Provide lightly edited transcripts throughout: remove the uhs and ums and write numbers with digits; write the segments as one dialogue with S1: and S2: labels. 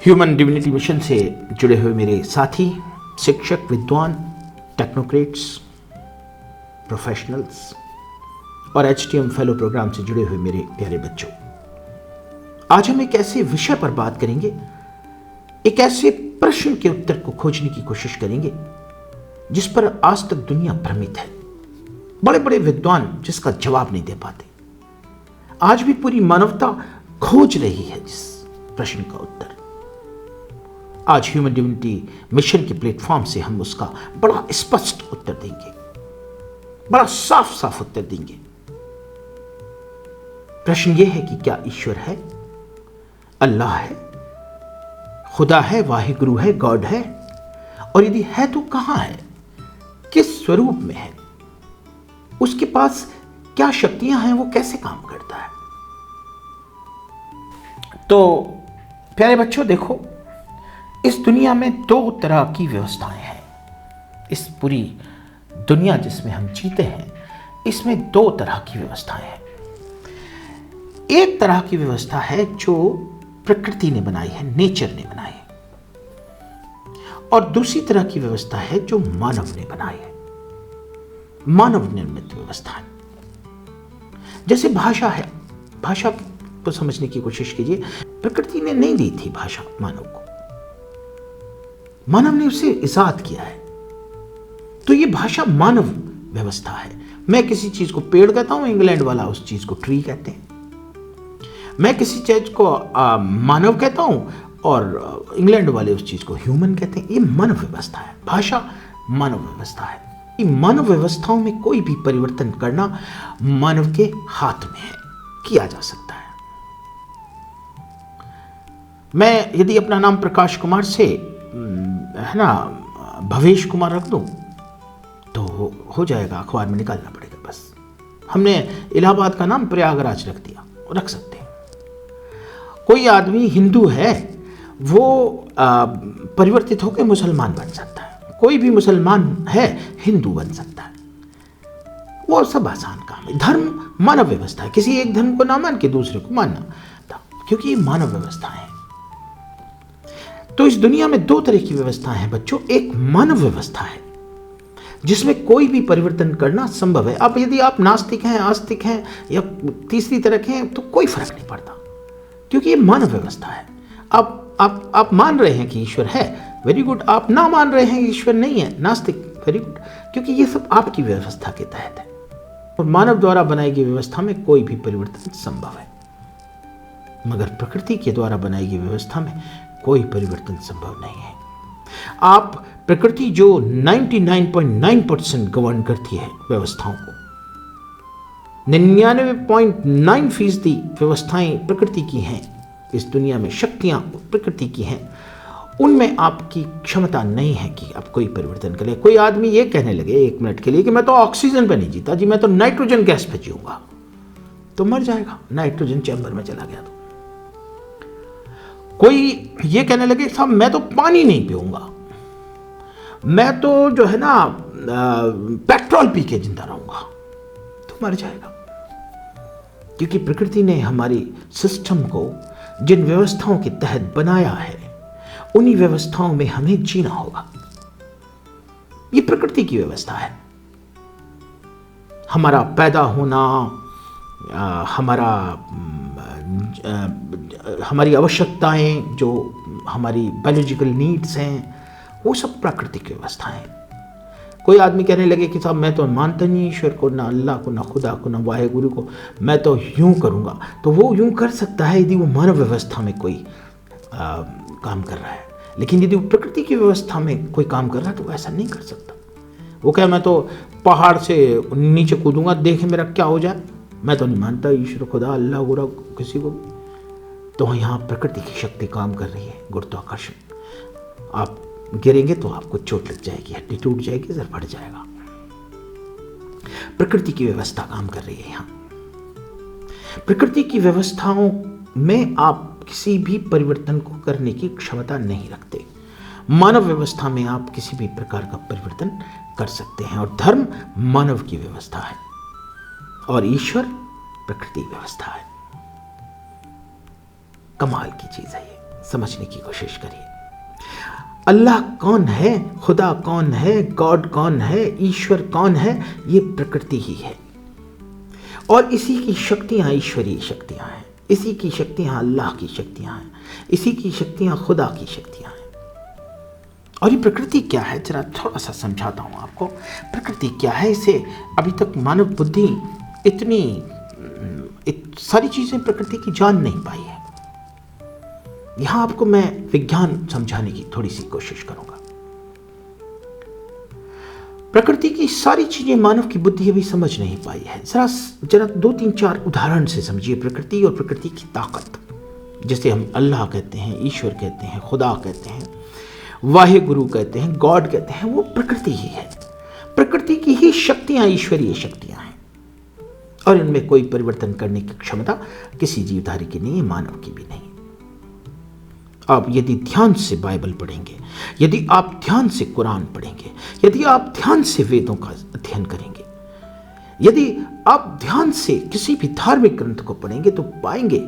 S1: Human divinity mission से जुड़े हुए मेरे साथी, शिक्षक, विद्वान, टेक्नोक्रेट्स, प्रोफेशनल्स और HTM फेलो प्रोग्राम से जुड़े हुए मेरे प्यारे बच्चों, आज हम एक ऐसे विषय पर बात करेंगे, एक ऐसे प्रश्न के उत्तर को खोजने की कोशिश करेंगे जिस पर आज तक दुनिया भ्रमित है। बड़े बड़े विद्वान जिसका जवाब नहीं दे पाते। आज भी पूरी मानवता खोज रही है जिस प्रश्न का उत्तर। आज ह्यूमन डिविनिटी मिशन के प्लेटफॉर्म से हम उसका बड़ा स्पष्ट उत्तर देंगे, बड़ा साफ साफ उत्तर देंगे। प्रश्न यह है कि क्या ईश्वर है, अल्लाह है, खुदा है, वाहिगुरु है, गॉड है, और यदि है तो कहां है, किस स्वरूप में है, उसके पास क्या शक्तियां हैं, वो कैसे काम करता है। तो प्यारे बच्चों, देखो, इस दुनिया में दो तरह की व्यवस्थाएं हैं। इस पूरी दुनिया जिसमें हम जीते हैं, इसमें दो तरह की व्यवस्थाएं हैं। एक तरह की व्यवस्था है जो प्रकृति ने बनाई है, नेचर ने बनाई है, और दूसरी तरह की व्यवस्था है जो मानव ने बनाई है, मानव निर्मित व्यवस्था है। जैसे भाषा है, भाषा को समझने की कोशिश कीजिए। प्रकृति ने नहीं दी थी भाषा मानव को, मानव ने उसे इजाद किया है। तो ये भाषा मानव व्यवस्था है। मैं किसी चीज को पेड़ कहता हूं, इंग्लैंड वाला उस चीज को ट्री कहते हैं। मैं किसी चीज को मानव कहता हूं और इंग्लैंड वाले उस चीज को ह्यूमन कहते हैं। ये मानव व्यवस्था है, भाषा मानव व्यवस्था है। ये मानव व्यवस्थाओं में कोई भी परिवर्तन करना मानव के हाथ में है, किया जा सकता है। मैं यदि अपना नाम प्रकाश कुमार से है ना भवेश कुमार रख दूं तो हो जाएगा, अखबार में निकालना पड़ेगा बस। हमने इलाहाबाद का नाम प्रयागराज रख दिया, रख सकते हैं। कोई आदमी हिंदू है, वो परिवर्तित होकर मुसलमान बन सकता है। कोई भी मुसलमान है, हिंदू बन सकता है। वो सब आसान काम है। धर्म मानव व्यवस्था है। किसी एक धर्म को ना मान के दूसरे को मानना, क्योंकि ये मानव व्यवस्था है। तो इस दुनिया में दो तरह की व्यवस्थाएं हैं बच्चों। एक मानव व्यवस्था है जिसमें कोई भी परिवर्तन करना संभव है। अब यदि आप नास्तिक हैं, आस्तिक हैं या तीसरी तरह के हैं तो कोई फर्क नहीं पड़ता, क्योंकि ये मानव व्यवस्था है। आप मान रहे हैं कि ईश्वर है, वेरी गुड। आप ना मान रहे हैं कि ईश्वर नहीं है, नास्तिक, वेरी गुड, क्योंकि ये सब आपकी व्यवस्था के तहत है। और मानव द्वारा बनाई गई व्यवस्था में कोई भी परिवर्तन संभव है, मगर प्रकृति के द्वारा बनाई गई व्यवस्था में कोई परिवर्तन संभव नहीं है। आप प्रकृति जो 99.9% गवर्न करती है व्यवस्थाओं को, 99.9% व्यवस्थाएं प्रकृति की हैं, इस दुनिया में शक्तियां प्रकृति की हैं, उनमें आपकी क्षमता नहीं है कि आप कोई परिवर्तन करें। कोई आदमी ये कहने लगे एक मिनट के लिए कि मैं तो ऑक्सीजन पे नहीं जीता जी, मैं तो नाइट्रोजन गैस पे जीऊंगा, तो मर जाएगा। नाइट्रोजन चैम्बर में चला गया तो। कोई ये कहने लगे साहब मैं तो पानी नहीं पीऊंगा, मैं तो जो है ना पेट्रोल पी के जिंदा रहूंगा, तो मर जाएगा। क्योंकि प्रकृति ने हमारी सिस्टम को जिन व्यवस्थाओं के तहत बनाया है, उन्हीं व्यवस्थाओं में हमें जीना होगा। ये प्रकृति की व्यवस्था है। हमारा पैदा होना, हमारी आवश्यकताएं, जो हमारी बायोलॉजिकल नीड्स हैं, वो सब प्राकृतिक व्यवस्थाएं हैं। कोई आदमी कहने लगे कि साहब मैं तो मानता नहीं ईश्वर को, ना अल्लाह को, ना खुदा को, ना वाहिगुरु को, मैं तो यूं करूंगा, तो वो यूं कर सकता है यदि वो मानव व्यवस्था में कोई काम कर रहा है। लेकिन यदि वो प्रकृति की व्यवस्था में कोई काम कर रहा है तो वो ऐसा नहीं कर सकता। वो क्या मैं तो पहाड़ से नीचे कूदूंगा, देखे मेरा क्या हो जाए, मैं तो नहीं मानता ईश्वर, खुदा, अल्लाह, गुरु किसी को। तो यहाँ प्रकृति की शक्ति काम कर रही है, गुरुत्वाकर्षण। आप गिरेंगे तो आपको चोट लग जाएगी, हड्डी टूट जाएगी, सर फट जाएगा। प्रकृति की व्यवस्था काम कर रही है यहाँ। प्रकृति की व्यवस्थाओं में आप किसी भी परिवर्तन को करने की क्षमता नहीं रखते। मानव व्यवस्था में आप किसी भी प्रकार का परिवर्तन कर सकते हैं। और धर्म मानव की व्यवस्था है और ईश्वर प्रकृति व्यवस्था है। कमाल की चीज है ये। समझने की कोशिश करिए। अल्लाह कौन है, खुदा कौन है, गॉड कौन है, ईश्वर कौन है, ये प्रकृति ही है। और इसी की शक्तियां ईश्वरीय शक्तियां हैं, इसी की शक्तियां अल्लाह की शक्तियां हैं, इसी की शक्तियां खुदा की शक्तियां हैं। और ये प्रकृति क्या है, जरा थोड़ा सा समझाता हूं आपको। प्रकृति क्या है, इसे अभी तक मानव बुद्धि इतनी सारी चीजें प्रकृति की जान नहीं पाई है। यहां आपको मैं विज्ञान समझाने की थोड़ी सी कोशिश करूंगा। प्रकृति की सारी चीजें मानव की बुद्धि अभी समझ नहीं पाई है। जरा 2-3-4 उदाहरण से समझिए प्रकृति और प्रकृति की ताकत, जिसे हम अल्लाह कहते हैं, ईश्वर कहते हैं, खुदा कहते हैं, वाहे गुरु कहते हैं, गॉड कहते हैं। वो प्रकृति ही है। प्रकृति की ही शक्तियां ईश्वरीय शक्तियां हैं और इनमें कोई परिवर्तन करने की क्षमता किसी जीवधारी की नहीं है, मानव की भी नहीं। आप यदि ध्यान से बाइबल पढ़ेंगे, यदि आप ध्यान से कुरान पढ़ेंगे, यदि आप ध्यान से वेदों का अध्ययन करेंगे, यदि आप ध्यान से किसी भी धार्मिक ग्रंथ को पढ़ेंगे, तो पाएंगे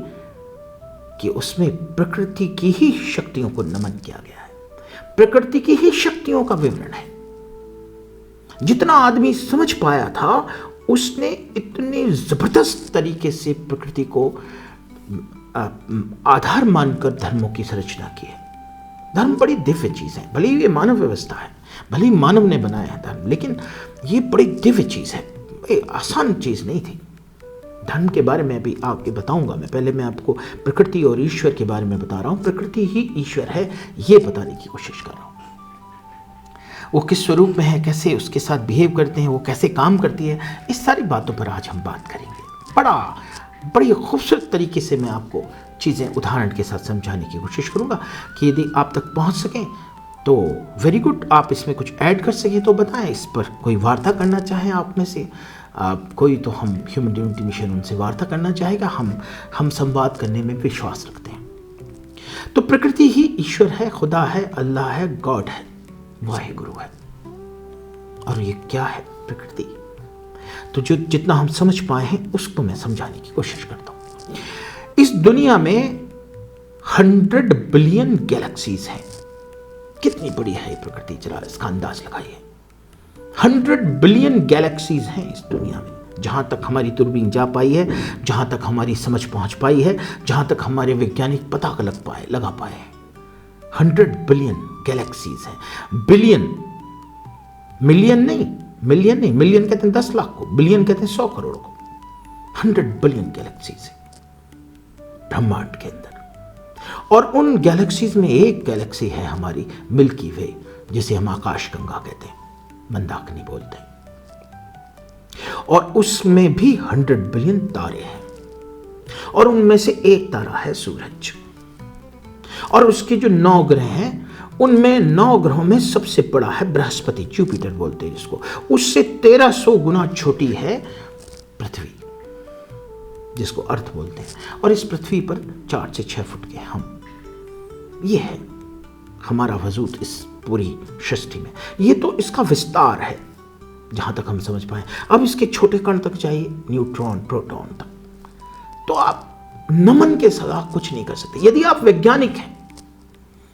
S1: कि उसमें प्रकृति की ही शक्तियों को नमन किया गया है, प्रकृति की ही शक्तियों का विवरण है। जितना आदमी समझ पाया था, उसने इतने जबरदस्त तरीके से प्रकृति को आधार मानकर धर्मों की संरचना की है। धर्म बड़ी दिव्य चीज है, भले ही ये मानव व्यवस्था है, भले ही मानव ने बनाया है धर्म, लेकिन ये बड़ी दिव्य चीज है, बड़ी आसान चीज नहीं थी। धर्म के बारे में भी आपको बताऊंगा मैं, पहले मैं आपको प्रकृति और ईश्वर के बारे में बता रहा हूं। प्रकृति ही ईश्वर है, ये बताने की कोशिश कर रहा हूं। वो किस स्वरूप में है, कैसे उसके साथ बिहेव करते हैं, वो कैसे काम करती है, इस सारी बातों पर आज हम बात करेंगे। बड़ी खूबसूरत तरीके से मैं आपको चीज़ें उदाहरण के साथ समझाने की कोशिश करूंगा कि यदि आप तक पहुंच सकें तो वेरी गुड, आप इसमें कुछ ऐड कर सकें तो बताएं। इस पर कोई वार्ता करना चाहें आप में से कोई, तो हम ह्यूमन यूनिटी मिशन उनसे वार्ता करना चाहेगा। हम संवाद करने में विश्वास रखते हैं। तो प्रकृति ही ईश्वर है, खुदा है, अल्लाह है, गॉड है, वाहे गुरु है। और ये क्या है प्रकृति, तो जो जितना हम समझ पाए हैं उसको मैं समझाने की कोशिश करता हूं। इस दुनिया में 100 बिलियन गैलेक्सीज हैं। कितनी बड़ी है ये प्रकृति, जरा इसका अंदाज लगाइए। 100 बिलियन गैलेक्सीज हैं इस दुनिया में, जहां तक हमारी दूरबीन जा पाई है, जहां तक हमारी समझ पहुंच पाई है, जहां तक हमारे वैज्ञानिक पता लगा पाए हैं। 100 बिलियन गैलेक्सीज हैं। बिलियन, मिलियन नहीं, मिलियन कहते हैं 10 लाख को, बिलियन कहते हैं 100 करोड़ को। 100 बिलियन गैलेक्सीज है ब्रह्मांड के अंदर। और उन गैलेक्सीज में एक गैलेक्सी है हमारी मिल्की वे, जिसे हम आकाश गंगा कहते हैं, मंदाकिनी बोलते हैं। और उसमें भी 100 बिलियन तारे हैं, और उनमें से एक तारा है सूरज। और उसके जो 9 ग्रह हैं, उनमें 9 ग्रहों में सबसे बड़ा है बृहस्पति, जुपिटर बोलते हैं जिसको। उससे 1300 गुना छोटी है पृथ्वी, जिसको अर्थ बोलते हैं। और इस पृथ्वी पर 4 से 6 फुट के हम, ये है हमारा वजूद इस पूरी सृष्टि में। ये तो इसका विस्तार है जहां तक हम समझ पाए। अब इसके छोटे कण तक जाइए, न्यूट्रॉन, प्रोटॉन तक, तो आप नमन के सलाह कुछ नहीं कर सकते। यदि आप वैज्ञानिक हैं,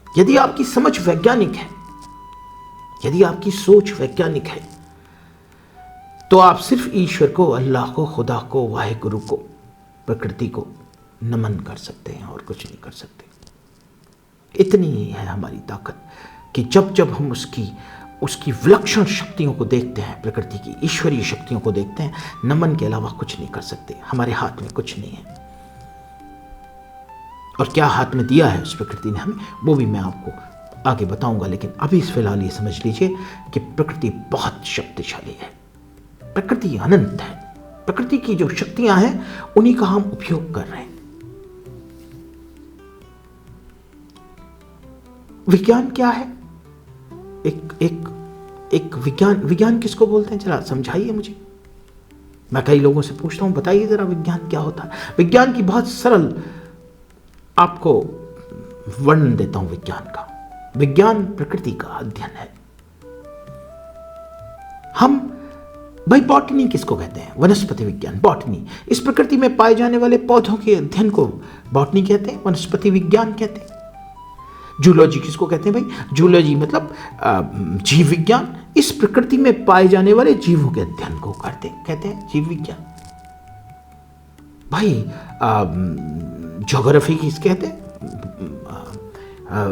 S1: यदि आपकी समझ वैज्ञानिक है, यदि आपकी सोच वैज्ञानिक है, तो आप सिर्फ ईश्वर को, अल्लाह को, खुदा को, वाहे गुरु को, प्रकृति को नमन कर सकते हैं और कुछ नहीं कर सकते। इतनी ही है हमारी ताकत कि जब जब हम उसकी विलक्षण शक्तियों को देखते हैं, प्रकृति की ईश्वरीय शक्तियों को देखते हैं, नमन के अलावा कुछ नहीं कर सकते। हमारे हाथ में कुछ नहीं है। और क्या हाथ में दिया है उस प्रकृति ने हमें, वो भी मैं आपको आगे बताऊंगा। लेकिन अभी फिलहाल ये समझ लीजिए कि प्रकृति बहुत शक्तिशाली है, प्रकृति अनंत है। प्रकृति की जो शक्तियां हैं उन्हीं का हम उपयोग कर रहे हैं। विज्ञान क्या है? एक विज्ञान किसको बोलते हैं, जरा समझाइए मुझे। मैं कई लोगों से पूछता हूं, बताइए जरा विज्ञान क्या होता है। विज्ञान की बहुत सरल आपको वर्णन देता हूं विज्ञान का। विज्ञान प्रकृति का अध्ययन है। हम भाई बॉटनी किसको कहते हैं? वनस्पति विज्ञान, बॉटनी। इस प्रकृति में पाए जाने वाले पौधों के अध्ययन को बॉटनी कहते हैं, वनस्पति विज्ञान कहते हैं। जूलॉजी किसको कहते हैं भाई? जूलॉजी मतलब जीव विज्ञान, इस प्रकृति में पाए जाने वाले जीवों के अध्ययन को कहते हैं जीव विज्ञान। भाई ज्योग्राफी किस कहते हैं?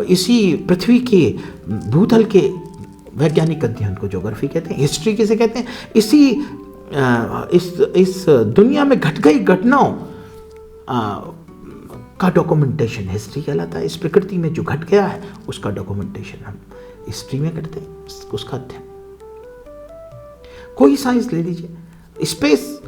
S1: इसी पृथ्वी के भूतल के वैज्ञानिक अध्ययन को ज्योग्राफी कहते हैं। हिस्ट्री किसे कहते हैं? इस दुनिया में घट गई घटनाओं का डॉक्यूमेंटेशन हिस्ट्री कहलाता है। इस प्रकृति में जो घट गया है उसका डॉक्यूमेंटेशन हम हिस्ट्री में करते हैं, उसका अध्ययन। कोई साइंस ले लीजिए, स्पेस,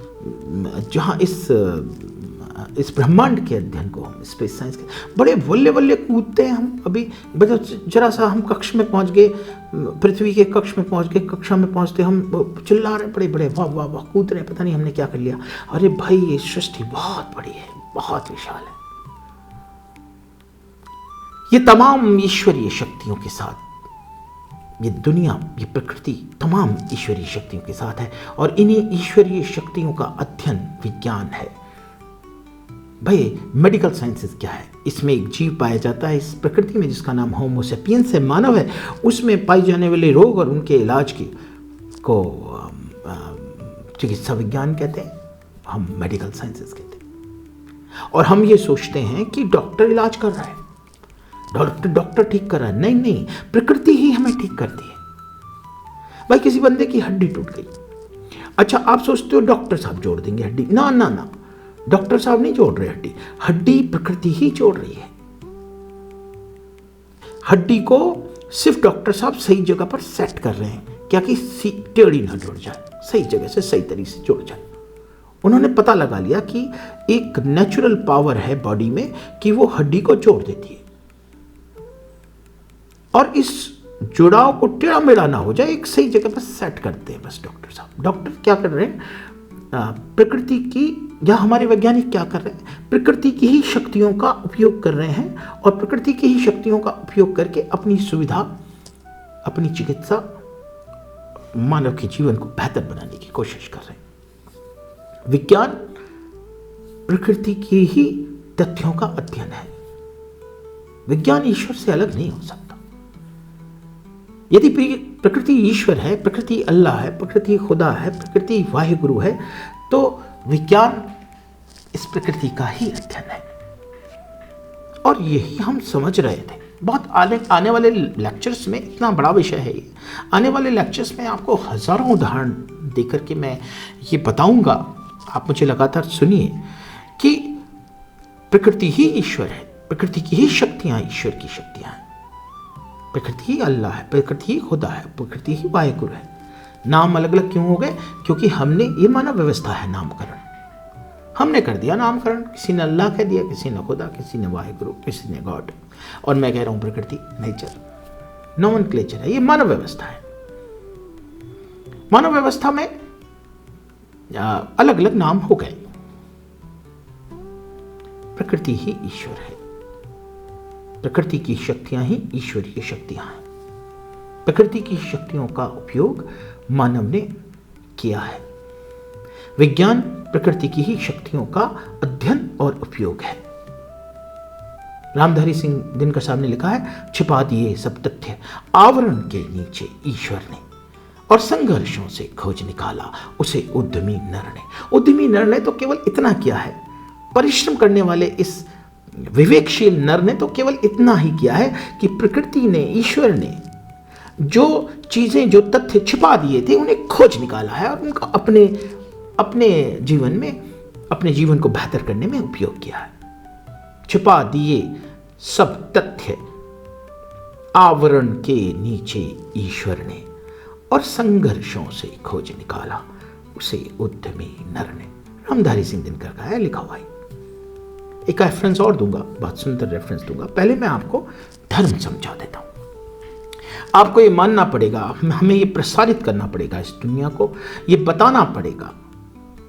S1: जहां इस ब्रह्मांड के अध्ययन को हम स्पेस साइंस के बड़े बल्ले बल्ले कूदते हैं हम। अभी जरा सा हम कक्ष में पहुंच गए, पृथ्वी के कक्ष में पहुंच गए, कक्षा में पहुंचते हम चिल्ला रहे बड़े बड़े, वाह वाह वाह, कूद रहे, पता नहीं हमने क्या कर लिया। अरे भाई ये सृष्टि बहुत बड़ी है, बहुत विशाल है। ये तमाम ईश्वरीय शक्तियों के साथ ये दुनिया, ये प्रकृति तमाम ईश्वरीय शक्तियों के साथ है, और इन्हीं ईश्वरीय शक्तियों का अध्ययन विज्ञान है। भाई मेडिकल साइंसेस क्या है? इसमें एक जीव पाया जाता है इस प्रकृति में जिसका नाम होमो सेपियंस है, मानव है। उसमें पाई जाने वाले रोग और उनके इलाज को चिकित्सा विज्ञान कहते हैं, हम मेडिकल साइंसेस कहते हैं। और हम ये सोचते हैं कि डॉक्टर इलाज कर रहा है, डॉक्टर ठीक कर रहा है। नहीं नहीं, प्रकृति ही हमें ठीक करती है। भाई किसी बंदे की हड्डी टूट गई, अच्छा आप सोचते हो डॉक्टर साहब जोड़ देंगे हड्डी? ना ना ना, डॉक्टर साहब नहीं जोड़ रहे हड्डी, हड्डी प्रकृति ही जोड़ रही है। हड्डी को सिर्फ डॉक्टर साहब सही जगह पर सेट कर रहे हैं, क्या कि टेढ़ी ना जुड़ जाए, सही जगह से सही तरीके से जुड़ जाए। उन्होंने पता लगा लिया कि एक नेचुरल पावर है बॉडी में कि वो हड्डी को जोड़ देती है, और इस जुड़ाव को टेढ़ा मेढ़ा ना हो जाए, एक सही जगह पर सेट करते हैं बस डॉक्टर साहब। डॉक्टर क्या कर रहे हैं? प्रकृति की, या हमारे वैज्ञानिक क्या कर रहे हैं? प्रकृति की ही शक्तियों का उपयोग कर रहे हैं, और प्रकृति की ही शक्तियों का उपयोग करके अपनी सुविधा, अपनी चिकित्सा, मानव के जीवन को बेहतर बनाने की कोशिश कर रहे हैं। विज्ञान प्रकृति की ही तथ्यों का अध्ययन है। विज्ञान ईश्वर से अलग नहीं हो सकता। यदि प्रकृति ईश्वर है, प्रकृति अल्लाह है, प्रकृति खुदा है, प्रकृति वाहिगुरु है, तो विज्ञान इस प्रकृति का ही अध्ययन है। और यही हम समझ रहे थे। बहुत आने वाले लेक्चर्स में, इतना बड़ा विषय है ये, आने वाले लेक्चर्स में आपको हजारों उदाहरण देकर के मैं ये बताऊंगा, आप मुझे लगातार सुनिए, कि प्रकृति ही ईश्वर है, प्रकृति की ही शक्तियां ईश्वर की शक्तियां हैं, प्रकृति ही अल्लाह है, प्रकृति ही खुदा है, प्रकृति ही वाहिगुरु है। नाम अलग अलग क्यों हो गए? क्योंकि हमने, ये मानव व्यवस्था है नामकरण, हमने कर दिया नामकरण। किसी ने अल्लाह कह दिया, किसी ने खुदा, किसी ने वाहिगुरु, किसी ने गॉड, और मैं कह रहा हूं प्रकृति, नेचर, नोमेनक्लेचर है। ये मानव व्यवस्था है। मानव व्यवस्था में अलग अलग नाम हो गए। प्रकृति ही ईश्वर है, प्रकृति की शक्तियां ही ईश्वरीय शक्तियां हैं। प्रकृति की शक्तियों का उपयोग मानव ने किया है। विज्ञान प्रकृति की ही शक्तियों का अध्ययन और उपयोग है। रामधारी सिंह दिनकर साहब ने लिखा है, छिपा दिए सब तथ्य आवरण के नीचे ईश्वर ने, और संघर्षों से खोज निकाला उसे उद्यमी नर ने। उद्यमी नर ने तो केवल इतना किया है, परिश्रम करने वाले इस विवेकशील नर ने तो केवल इतना ही किया है कि प्रकृति ने, ईश्वर ने जो चीजें, जो तथ्य छिपा दिए थे, उन्हें खोज निकाला है और उनका अपने जीवन में, अपने जीवन को बेहतर करने में उपयोग किया है। छिपा दिए सब तथ्य आवरण के नीचे ईश्वर ने, और संघर्षों से खोज निकाला उसे उद्यमी नर ने। रामधारी सिंह दिनकर का है, लिखा हुआ है। एक रेफरेंस और दूंगा, बहुत सुंदर रेफरेंस दूंगा। पहले मैं आपको धर्म समझा देता हूं। आपको ये मानना पड़ेगा, हमें ये प्रसारित करना पड़ेगा इस दुनिया को, ये बताना पड़ेगा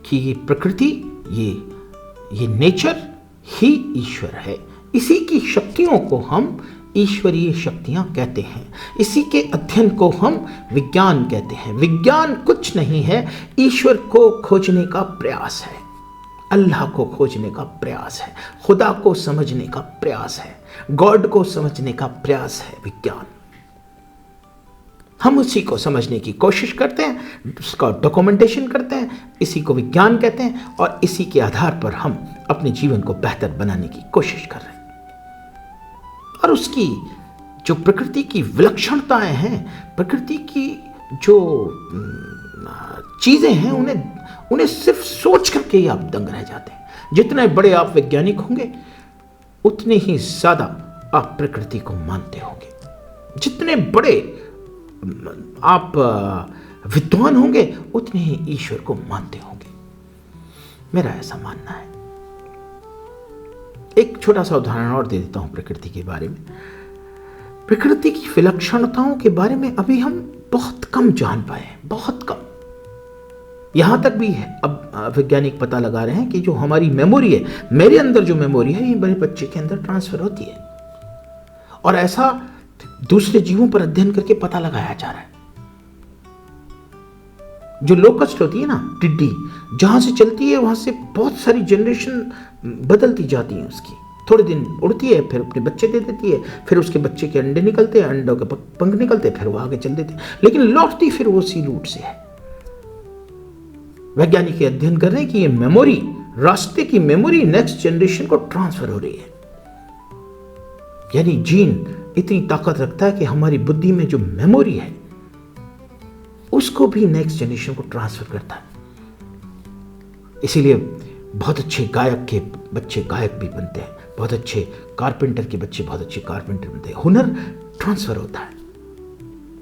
S1: कि ये प्रकृति, ये नेचर ही ईश्वर है। इसी की शक्तियों को हम ईश्वरीय शक्तियां कहते हैं। इसी के अध्ययन को हम विज्ञान कहते हैं। विज्ञान कुछ नहीं है, ईश्वर को खोजने का प्रयास है। अल्लाह को खोजने का प्रयास है, खुदा को समझने का प्रयास है, गॉड को समझने का प्रयास है विज्ञान। हम उसी को समझने की कोशिश करते हैं, उसका डॉक्यूमेंटेशन करते हैं, इसी को विज्ञान कहते हैं, और इसी के आधार पर हम अपने जीवन को बेहतर बनाने की कोशिश कर रहे हैं। और उसकी जो प्रकृति की विलक्षणताएं हैं, प्रकृति की जो चीजें हैं, उन्हें सिर्फ सोच करके ही आप दंग रह जाते हैं। जितने बड़े आप वैज्ञानिक होंगे उतने ही ज्यादा आप प्रकृति को मानते होंगे, जितने बड़े आप विद्वान होंगे उतने ही ईश्वर को मानते होंगे। मेरा ऐसा मानना है। एक छोटा सा उदाहरण और दे देता हूं प्रकृति के बारे में। प्रकृति की विलक्षणताओं के बारे में अभी हम बहुत कम जान पाए हैं, बहुत कम। यहां तक भी है, अब वैज्ञानिक पता लगा रहे हैं कि जो हमारी मेमोरी है, मेरे अंदर जो मेमोरी है, ये बड़े बच्चे के अंदर ट्रांसफर होती है, और ऐसा दूसरे जीवों पर अध्ययन करके पता लगाया जा रहा है। जो लोकस्ट होती है ना, टिड्डी, जहां से चलती है वहां से बहुत सारी जनरेशन बदलती जाती है उसकी। थोड़े दिन उड़ती है, फिर अपने बच्चे दे देती है, फिर उसके बच्चे के अंडे निकलते हैं, अंडों के पंख निकलते हैं, फिर वो आगे चल देते हैं, लेकिन लौटती फिर वो उसी रूट से है। वैज्ञानिक अध्ययन कर रहे हैं कि ये मेमोरी, रास्ते की मेमोरी नेक्स्ट जनरेशन को ट्रांसफर हो रही है। यानी जीन इतनी ताकत रखता है कि हमारी बुद्धि में जो मेमोरी है उसको भी नेक्स्ट जनरेशन को ट्रांसफर करता है। इसीलिए बहुत अच्छे गायक के बच्चे गायक भी बनते हैं, बहुत अच्छे कारपेंटर के बच्चे बहुत अच्छे कारपेंटर बनते हैं। हुनर ट्रांसफर होता है।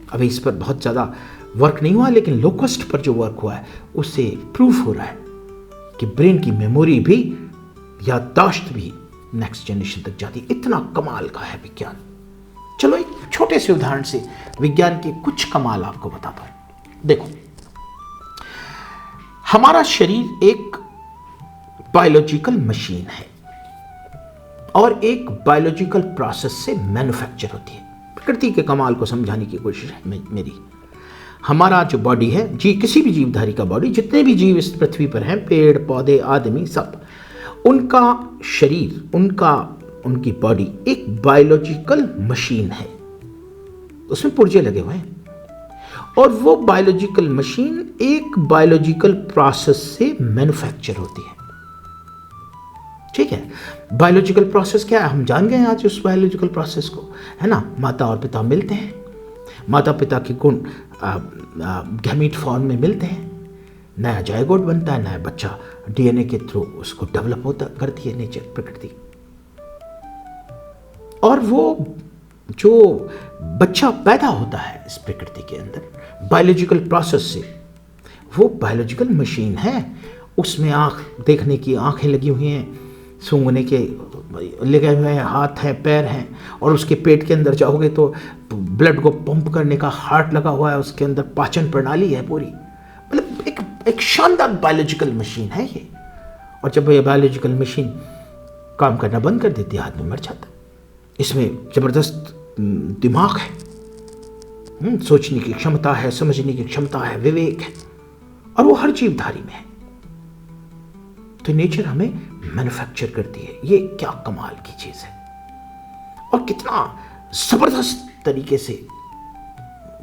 S1: अभी इस पर बहुत ज्यादा वर्क नहीं हुआ, लेकिन लोकस्ट पर जो वर्क हुआ है उससे प्रूफ हो रहा है कि ब्रेन की मेमोरी भी, याददाश्त भी नेक्स्ट जनरेशन तक जाती है। इतना कमाल का है विज्ञान। चलो एक छोटे से उदाहरण से विज्ञान के कुछ कमाल आपको बताता हूं। देखो, हमारा शरीर एक बायोलॉजिकल मशीन है और एक बायोलॉजिकल प्रोसेस से मैन्युफैक्चर होती है। प्रकृति के कमाल को समझाने की कोशिश है मेरी। हमारा जो बॉडी है, जी किसी भी जीवधारी का बॉडी, जितने भी जीव इस पृथ्वी पर हैं, पेड़ पौधे आदमी सब, उनका शरीर, उनकी बॉडी एक बायोलॉजिकल मशीन है। उसमें पुर्जे लगे हुए हैं और वो बायोलॉजिकल मशीन एक बायोलॉजिकल प्रोसेस से मैन्युफैक्चर होती है। ठीक है, बायोलॉजिकल प्रोसेस क्या है हम जान गए आज उस बायोलॉजिकल प्रोसेस को, है ना। माता और पिता मिलते हैं, माता पिता के गुण गैमीट फॉर्म में मिलते हैं, नया जायगोट बनता है, नया बच्चा डीएनए के थ्रू उसको डेवलप होता करती है नेचर, प्रकृति। और वो जो बच्चा पैदा होता है इस प्रकृति के अंदर बायोलॉजिकल प्रोसेस से, वो बायोलॉजिकल मशीन है। उसमें आँख, देखने की आँखें लगी हुई हैं, सूंघने के लगे हुए हैं, हाथ हैं, पैर हैं, और उसके पेट के अंदर जाओगे तो ब्लड को पंप करने का हार्ट लगा हुआ है, उसके अंदर पाचन प्रणाली है पूरी। मतलब एक शानदार बायोलॉजिकल मशीन है ये। और जब ये बायोलॉजिकल मशीन काम करना बंद कर देती है, आदमी मर जाता है। इसमें जबरदस्त दिमाग है, सोचने की क्षमता है, समझने की क्षमता है, विवेक है, और वो हर जीवधारी में है। तो नेचर हमें मैन्युफैक्चर करती है। ये क्या कमाल की चीज है, और कितना जबरदस्त तरीके से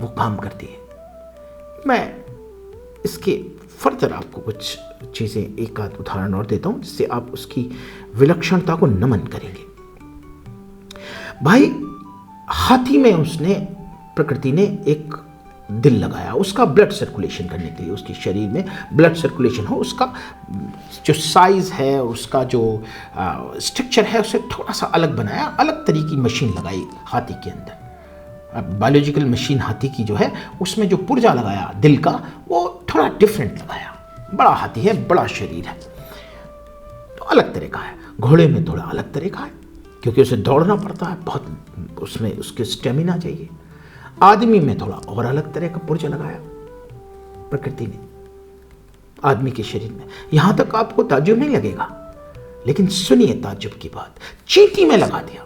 S1: वो काम करती है। मैं इसके फर्दर आपको कुछ चीजें, एक आध उदाहरण और देता हूं जिससे आप उसकी विलक्षणता को नमन करेंगे। भाई, हाथी में प्रकृति ने एक दिल लगाया, उसका ब्लड सर्कुलेशन करने के लिए, उसके शरीर में ब्लड सर्कुलेशन हो, उसका जो साइज है और उसका जो स्ट्रक्चर है उसे थोड़ा सा अलग बनाया, अलग तरीके की मशीन लगाई हाथी के अंदर। बायोलॉजिकल मशीन हाथी की जो है, उसमें जो पुर्जा लगाया दिल का, वो थोड़ा डिफरेंट लगाया। बड़ा हाथी है, बड़ा शरीर है, तो अलग तरह का है। घोड़े में थोड़ा अलग तरह का है, क्योंकि उसे दौड़ना पड़ता है बहुत, उसमें उसके स्टेमिना चाहिए। आदमी में थोड़ा और अलग तरह का पुर्जा लगाया प्रकृति ने आदमी के शरीर में। यहां तक आपको ताज्जुब नहीं लगेगा, लेकिन सुनिए ताज्जुब की बात, चींटी में लगा दिया।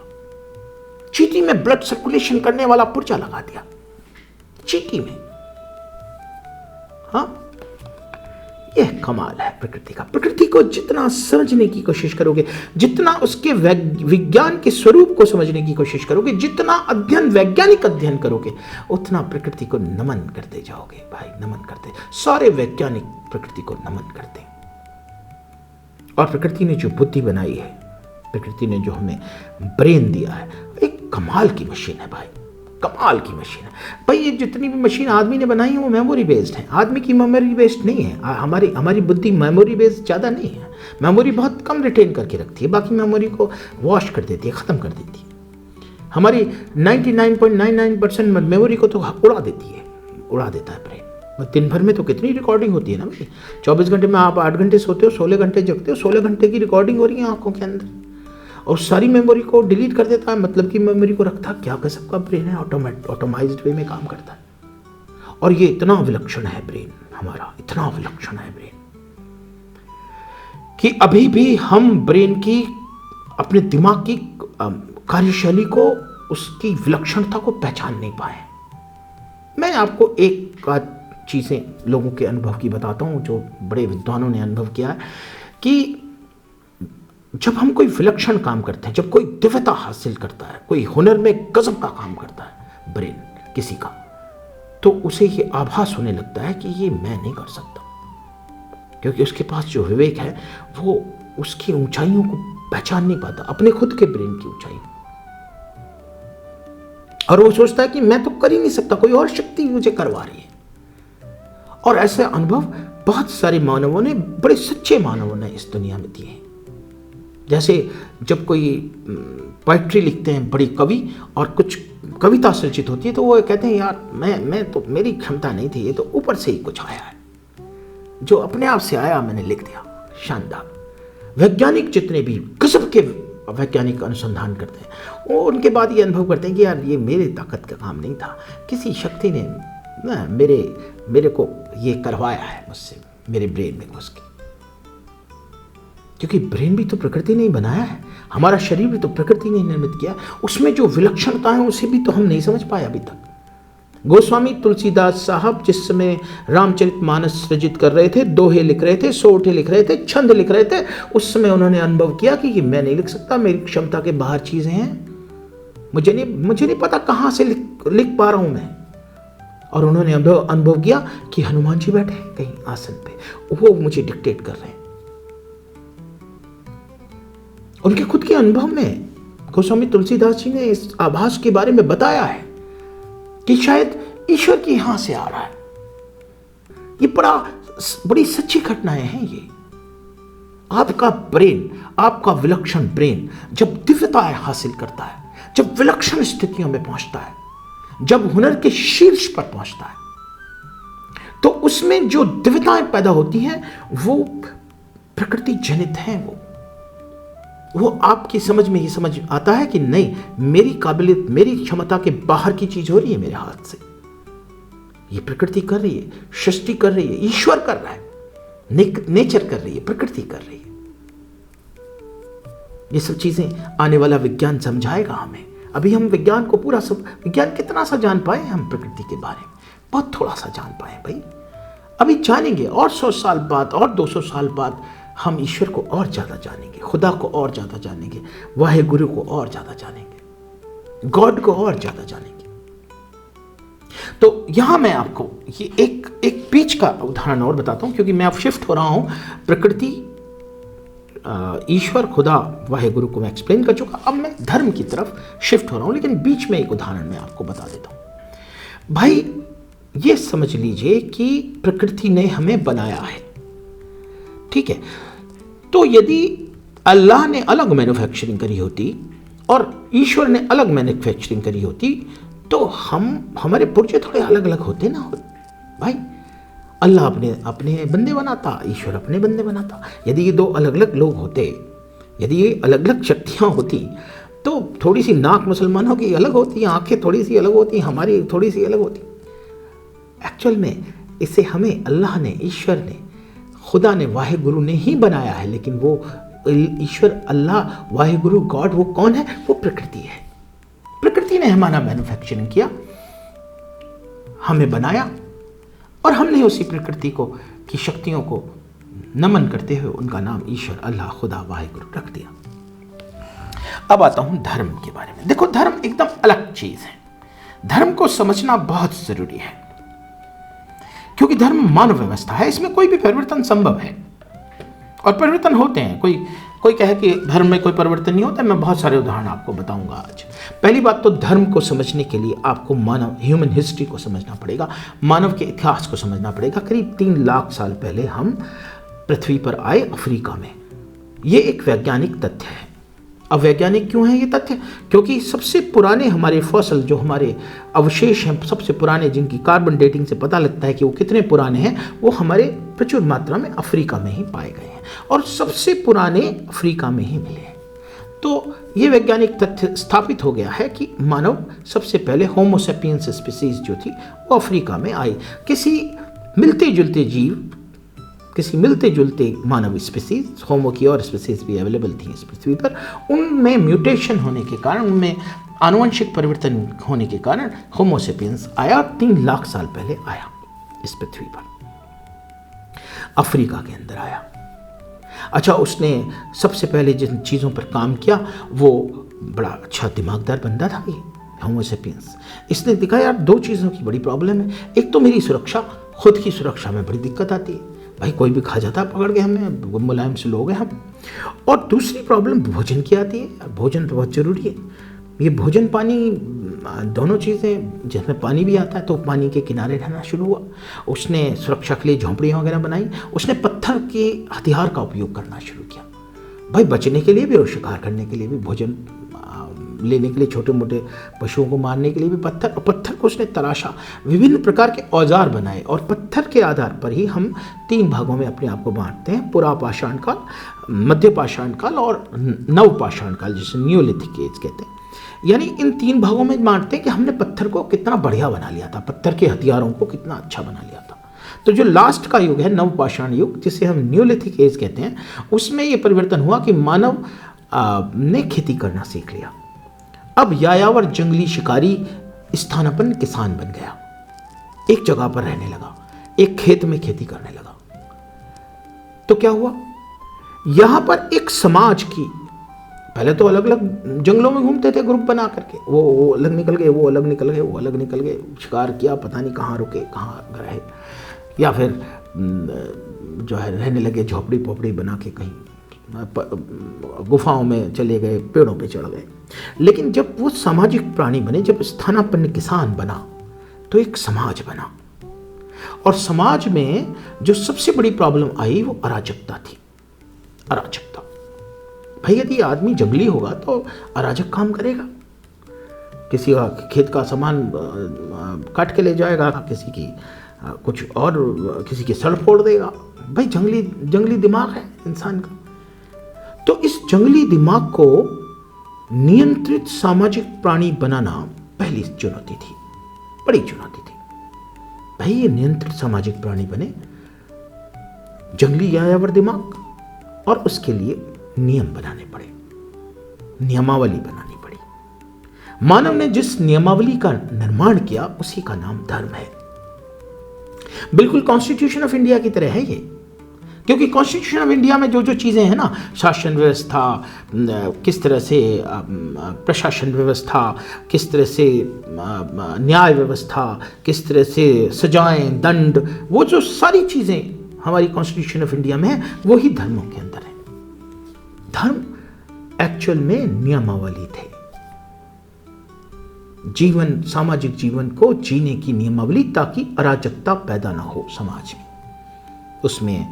S1: चींटी में ब्लड सर्कुलेशन करने वाला पुर्जा लगा दिया, चींटी में। हाँ, यह कमाल है प्रकृति का। प्रकृति को जितना समझने की कोशिश करोगे, जितना उसके विज्ञान के स्वरूप को समझने की कोशिश करोगे, जितना वैज्ञानिक अध्ययन करोगे, उतना प्रकृति को नमन करते जाओगे भाई, नमन करते। सारे वैज्ञानिक प्रकृति को नमन करते हैं। और प्रकृति ने जो बुद्धि बनाई है, प्रकृति ने जो हमें ब्रेन दिया है, एक कमाल की मशीन है भाई, कमाल की मशीन है भाई। ये जितनी भी मशीन आदमी ने बनाई है वो मेमोरी बेस्ड है, आदमी की मेमोरी बेस्ड नहीं है। हमारी बुद्धि मेमोरी बेस्ड ज़्यादा नहीं है, मेमोरी बहुत कम रिटेन करके रखती है, बाकी मेमोरी को वॉश कर देती है, ख़त्म कर देती है। हमारी 99.99% मेमोरी को तो उड़ा देती है, उड़ा देता है ब्रेन। दिन भर में तो कितनी रिकॉर्डिंग होती है ना भाई, 24 घंटे में आप 8 घंटे सोते हो, 16 घंटे जगते हो, 16 घंटे की रिकॉर्डिंग हो रही है आंखों के अंदर, और सारी मेमोरी को डिलीट कर देता है, मतलब कि मेमोरी को रखता क्या कर सबका ब्रेन है, ऑटोमाइज्ड वे में काम करता है। और ये इतना विलक्षण है ब्रेन हमारा, इतना विलक्षण है ब्रेन कि अभी भी हम ब्रेन की, अपने दिमाग की कार्यशैली को, उसकी विलक्षणता को पहचान नहीं पाए। मैं आपको एक चीजें लोगों के अनुभव की बताता हूं, जो बड़े विद्वानों ने अनुभव किया है कि जब हम कोई विलक्षण काम करते हैं, जब कोई दिव्यता हासिल करता है, कोई हुनर में गजब का काम करता है ब्रेन किसी का, तो उसे ये आभास होने लगता है कि ये मैं नहीं कर सकता, क्योंकि उसके पास जो विवेक है वो उसकी ऊंचाइयों को पहचान नहीं पाता, अपने खुद के ब्रेन की ऊंचाई, और वो सोचता है कि मैं तो कर ही नहीं सकता, कोई और शक्ति मुझे करवा रही है। और ऐसे अनुभव बहुत सारे मानवों ने, बड़े सच्चे मानवों ने इस दुनिया में दिए हैं। जैसे जब कोई पोएट्री लिखते हैं बड़ी कवि, और कुछ कविता सृजित होती है, तो वो कहते हैं यार मैं तो, मेरी क्षमता नहीं थी, ये तो ऊपर से ही कुछ आया है, जो अपने आप से आया मैंने लिख दिया। शानदार। वैज्ञानिक जितने भी गजब के वैज्ञानिक अनुसंधान करते हैं, वो उनके बाद ये अनुभव करते हैं कि यार ये मेरे ताकत का काम नहीं था, किसी शक्ति ने ना मेरे को ये करवाया है मुझसे, मेरे ब्रेन में घुस के। क्योंकि ब्रेन भी तो प्रकृति ने ही बनाया है, हमारा शरीर भी तो प्रकृति ने निर्मित किया, उसमें जो विलक्षणता है उसे भी तो हम नहीं समझ पाए अभी तक। गोस्वामी तुलसीदास साहब जिस समय रामचरितमानस सृजित कर रहे थे, दोहे लिख रहे थे, सोठे लिख रहे थे, छंद लिख रहे थे, उस समय उन्होंने अनुभव किया कि मैं नहीं लिख सकता, मेरी क्षमता के बाहर चीजें हैं, मुझे नहीं पता कहां से लिख पा रहा हूं मैं। और उन्होंने अनुभव किया कि हनुमान जी बैठे हैं कहीं आसन पे, वो मुझे डिक्टेट कर रहे हैं। उनके खुद के अनुभव में गोस्वामी तुलसीदास जी ने इस आभास के बारे में बताया है कि शायद ईश्वर की यहां से आ रहा है। ये बड़ी सच्ची घटनाएं हैं ये। आपका ब्रेन, आपका विलक्षण ब्रेन जब दिव्यताएं हासिल करता है, जब विलक्षण स्थितियों में पहुंचता है, जब हुनर के शीर्ष पर पहुंचता है, तो उसमें जो दिव्यताएं पैदा होती हैं वो प्रकृति जनित हैं। वो आपकी समझ में ये समझ आता है कि नहीं, मेरी काबिलियत, मेरी क्षमता के बाहर की चीज हो रही है मेरे हाथ से, ये प्रकृति कर रही है, सृष्टि कर रही है, ईश्वर कर रहा है, नेचर कर रही है, प्रकृति कर रही है। ये सब चीजें आने वाला विज्ञान समझाएगा हमें। अभी हम विज्ञान को पूरा विज्ञान कितना सा जान पाए हम प्रकृति के बारे में, बहुत थोड़ा सा जान पाए भाई। अभी जानेंगे, और 100 साल बाद और 200 साल बाद हम ईश्वर को और ज्यादा जानेंगे, खुदा को और ज्यादा जानेंगे, वाहे गुरु को और ज्यादा जानेंगे, गॉड को और ज्यादा जानेंगे। तो यहां मैं आपको ये एक पेज का उदाहरण और बताता हूं, क्योंकि मैं अब शिफ्ट हो रहा हूं प्रकृति, ईश्वर, खुदा, वाहे गुरु को मैं एक्सप्लेन कर चुका, अब मैं धर्म की तरफ शिफ्ट हो रहा हूं। लेकिन बीच में एक उदाहरण मैं आपको बता देता हूं। भाई ये समझ लीजिए कि प्रकृति ने हमें बनाया है, ठीक है। तो यदि अल्लाह ने अलग मैन्युफैक्चरिंग करी होती और ईश्वर ने अलग मैन्युफैक्चरिंग करी होती, तो हमारे पुर्जे थोड़े अलग अलग होते ना भाई। अल्लाह अपने बंदे बनाता, ईश्वर अपने बंदे बनाता। यदि ये दो अलग अलग लोग होते, यदि ये अलग अलग शक्तियां होती, तो थोड़ी सी नाक मुसलमानों की अलग होती, आंखें थोड़ी सी अलग होती, हमारी थोड़ी सी अलग होती। एक्चुअल में इसे हमें अल्लाह ने, ईश्वर ने, खुदा ने, वाहे गुरु ने ही बनाया है। लेकिन वो ईश्वर, अल्लाह, वाहे गुरु, गॉड, वो कौन है? वो प्रकृति है। प्रकृति ने हमारा मैन्युफैक्चरिंग किया, हमें बनाया, और हमने उसी प्रकृति को की शक्तियों को नमन करते हुए उनका नाम ईश्वर, अल्लाह, खुदा, वाहिगुरु रख दिया। अब आता हूं धर्म के बारे में। देखो, धर्म एकदम अलग चीज है। धर्म को समझना बहुत जरूरी है, क्योंकि धर्म मानव व्यवस्था है, इसमें कोई भी परिवर्तन संभव है और परिवर्तन होते हैं। कोई कहे कि धर्म में कोई परिवर्तन नहीं होता, मैं बहुत सारे उदाहरण आपको बताऊंगा आज। पहली बात तो धर्म को समझने के लिए आपको मानव ह्यूमन हिस्ट्री को समझना पड़ेगा, मानव के इतिहास को समझना पड़ेगा। करीब 3 लाख साल पहले हम पृथ्वी पर आए अफ्रीका में। ये एक वैज्ञानिक तथ्य है। अब वैज्ञानिक क्यों है ये तथ्य? क्योंकि सबसे पुराने हमारे फॉसल, जो हमारे अवशेष हैं सबसे पुराने, जिनकी कार्बन डेटिंग से पता लगता है कि वो कितने पुराने हैं, वो हमारे प्रचुर मात्रा में अफ्रीका में ही पाए गए हैं और सबसे पुराने अफ्रीका में ही मिले हैं। तो ये वैज्ञानिक तथ्य स्थापित हो गया है कि मानव सबसे पहले होमो सेपियंस स्पीसीज जो थी वो अफ्रीका में आई। किसी मिलते जुलते मानव स्पीसीज, होमो की और स्पीसीज भी अवेलेबल थी इस पृथ्वी पर, उनमें म्यूटेशन होने के कारण, उनमें आनुवंशिक परिवर्तन होने के कारण होमो सेपियंस आया। 3 लाख साल पहले आया इस पृथ्वी पर, अफ्रीका के अंदर आया। अच्छा, उसने सबसे पहले जिन चीज़ों पर काम किया वो बड़ा अच्छा दिमागदार बंदा था ये होमो सेपियंस। इसने देखा यार 2 चीज़ों की बड़ी प्रॉब्लम है। एक तो मेरी सुरक्षा, खुद की सुरक्षा में बड़ी दिक्कत आती है, भाई कोई भी खा जाता पकड़ के हमें, मुलायम से लोग हैं हम। और दूसरी प्रॉब्लम भोजन की आती है। भोजन तो बहुत ज़रूरी है। ये भोजन पानी दोनों चीज़ें, जिसमें पानी भी आता है, तो पानी के किनारे रहना शुरू हुआ। उसने सुरक्षा के लिए झोंपड़ियाँ वगैरह बनाई। उसने पत्थर के हथियार का उपयोग करना शुरू किया, भाई बचने के लिए भी और शिकार करने के लिए भी, भोजन लेने के लिए, छोटे मोटे पशुओं को मारने के लिए भी पत्थर। और पत्थर को उसने तराशा, विभिन्न प्रकार के औजार बनाए और पत्थर के आधार पर ही हम 3 भागों में अपने आप को बांटते हैं, पुरापाषाण काल, मध्य पाषाण काल और नवपाषाण काल, जिसे न्यूलिथिक एज कहते हैं। यानी इन 3 भागों में बांटते हैं कि हमने पत्थर को कितना बढ़िया बना लिया था, पत्थर के हथियारों को कितना अच्छा बना लिया था। तो जो लास्ट का युग है, नवपाषाण युग, जिसे हम न्यूलिथिक एज कहते हैं, उसमें ये परिवर्तन हुआ कि मानव ने खेती करना सीख लिया। अब यायावर जंगली शिकारी स्थानापन्न किसान बन गया, एक जगह पर रहने लगा, एक खेत में खेती करने लगा। तो क्या हुआ, यहां पर एक समाज की, पहले तो अलग अलग जंगलों में घूमते थे ग्रुप बना करके, वो अलग निकल गए, वो अलग निकल गए, वो अलग निकल गए, शिकार किया, पता नहीं कहाँ रुके, कहाँ रहे, या फिर जो है रहने लगे झोपड़ी पोपड़ी बना के, कहीं गुफाओं में चले गए, पेड़ों पे चढ़ गए। लेकिन जब वो सामाजिक प्राणी बने, जब स्थानापन्न किसान बना, तो एक समाज बना। और समाज में जो सबसे बड़ी प्रॉब्लम आई वो अराजकता थी। अराजकता, भाई यदि आदमी जंगली होगा तो अराजक काम करेगा, किसी का खेत का सामान काट के ले जाएगा, किसी की कुछ और, किसी की सड़ फोड़ देगा। भाई जंगली दिमाग है इंसान का। तो इस जंगली दिमाग को नियंत्रित सामाजिक प्राणी बनाना पहली चुनौती थी, बड़ी चुनौती थी। भाई ये नियंत्रित सामाजिक प्राणी बने, जंगली यायावर दिमाग, और उसके लिए नियम बनाने पड़े, नियमावली बनानी पड़ी। मानव ने जिस नियमावली का निर्माण किया उसी का नाम धर्म है। बिल्कुल कॉन्स्टिट्यूशन ऑफ इंडिया की तरह है ये, क्योंकि कॉन्स्टिट्यूशन ऑफ इंडिया में जो जो चीज़ें हैं ना, शासन व्यवस्था, किस तरह से प्रशासन व्यवस्था, किस तरह से न्याय व्यवस्था, किस तरह से सजाएं, दंड, वो जो सारी चीज़ें हमारी कॉन्स्टिट्यूशन ऑफ इंडिया में है, वो ही धर्मों के अंदर है। धर्म एक्चुअल में नियमावली थे, जीवन, सामाजिक जीवन को जीने की नियमावली, ताकि अराजकता पैदा ना हो समाज में। उसमें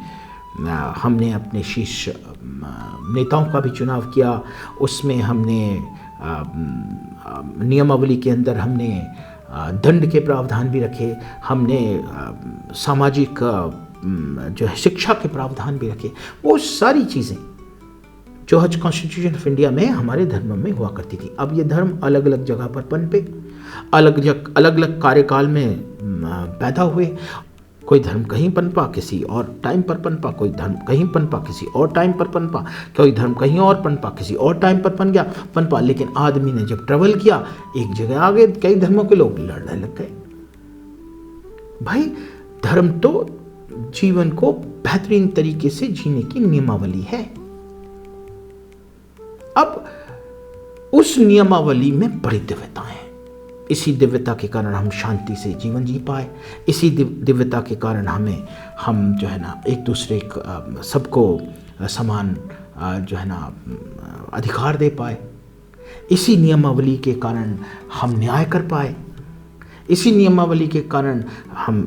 S1: हमने अपने शीर्ष नेताओं का भी चुनाव किया, उसमें हमने नियमावली के अंदर हमने दंड के प्रावधान भी रखे, हमने सामाजिक जो है शिक्षा के प्रावधान भी रखे। वो सारी चीज़ें जो हज कॉन्स्टिट्यूशन ऑफ इंडिया में हमारे धर्म में हुआ करती थी। अब ये धर्म अलग अलग जगह पर पनपे, अलग अलग कार्यकाल में पैदा हुए। कोई धर्म कहीं पनपा, किसी और टाइम पर पनपा, कोई धर्म कहीं पनपा, किसी और टाइम पर पनपा, कोई धर्म कहीं और पनपा, किसी और टाइम पर पनपा। लेकिन आदमी ने जब ट्रेवल किया, एक जगह आ गए, कई धर्मों के लोग लड़ने लग गए। भाई धर्म तो जीवन को बेहतरीन तरीके से जीने की नियमावली है। अब उस नियमावली में बड़ी दिव्यता है। इसी दिव्यता के कारण हम शांति से जीवन जी पाए, इसी दिव्यता के कारण हम जो है ना एक दूसरे सबको समान जो है ना अधिकार दे पाए। इसी नियमावली के कारण हम न्याय कर पाए, इसी नियमावली के कारण हम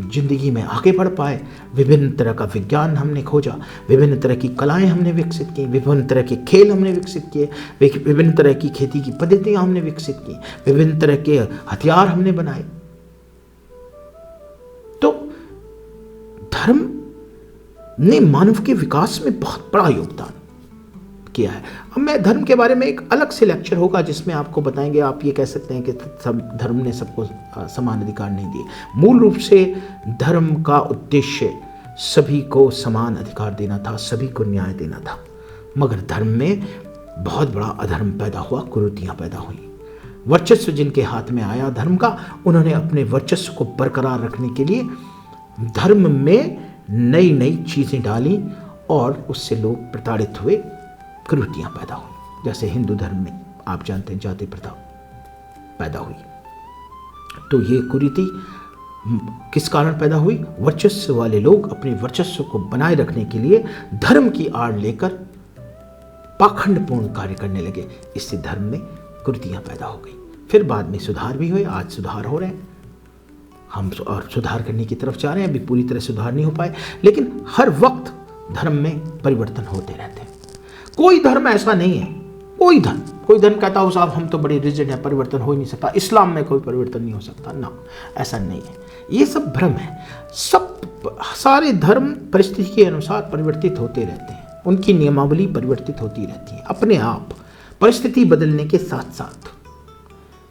S1: जिंदगी में आगे बढ़ पाए। विभिन्न तरह का विज्ञान हमने खोजा, विभिन्न तरह की कलाएं हमने विकसित की, विभिन्न तरह के खेल हमने विकसित किए, विभिन्न तरह की खेती की पद्धतियां हमने विकसित की, विभिन्न तरह के हथियार हमने बनाए। तो धर्म ने मानव के विकास में बहुत बड़ा योगदान किया है। अब मैं धर्म के बारे में एक अलग से लेक्चर होगा जिसमें आपको बताएंगे। आप ये कह सकते हैं कि धर्म ने सबको समान अधिकार नहीं दिए। मूल रूप से धर्म का उद्देश्य सभी को समान अधिकार देना था, सभी को न्याय देना था। मगर धर्म में बहुत बड़ा अधर्म पैदा हुआ, कुरीतियां पैदा हुई। वर्चस्व जिनके हाथ में आया धर्म का, उन्होंने अपने वर्चस्व को बरकरार रखने के लिए धर्म में नई नई चीजें डाली और उससे लोग प्रताड़ित हुए, कुरीतियां पैदा हुई। जैसे हिंदू धर्म में आप जानते हैं जाति प्रथा पैदा हुई। तो ये कुरीति किस कारण पैदा हुई? वर्चस्व वाले लोग अपने वर्चस्व को बनाए रखने के लिए धर्म की आड़ लेकर पाखंडपूर्ण कार्य करने लगे। इससे धर्म में कुरीतियां पैदा हो गई। फिर बाद में सुधार भी हुए, आज सुधार हो रहे हैं, हम और सुधार करने की तरफ जा रहे हैं। अभी पूरी तरह सुधार नहीं हो पाए, लेकिन हर वक्त धर्म में परिवर्तन होते रहते हैं। कोई धर्म ऐसा नहीं है, कोई धर्म कहता हो साहब हम तो बड़े रिजिड है, परिवर्तन हो ही नहीं सकता, इस्लाम में कोई परिवर्तन नहीं हो सकता ना, ऐसा नहीं है। ये सब भ्रम है। सारे धर्म परिस्थिति के अनुसार परिवर्तित होते रहते हैं, उनकी नियमावली परिवर्तित होती रहती है अपने आप। परिस्थिति बदलने के साथ साथ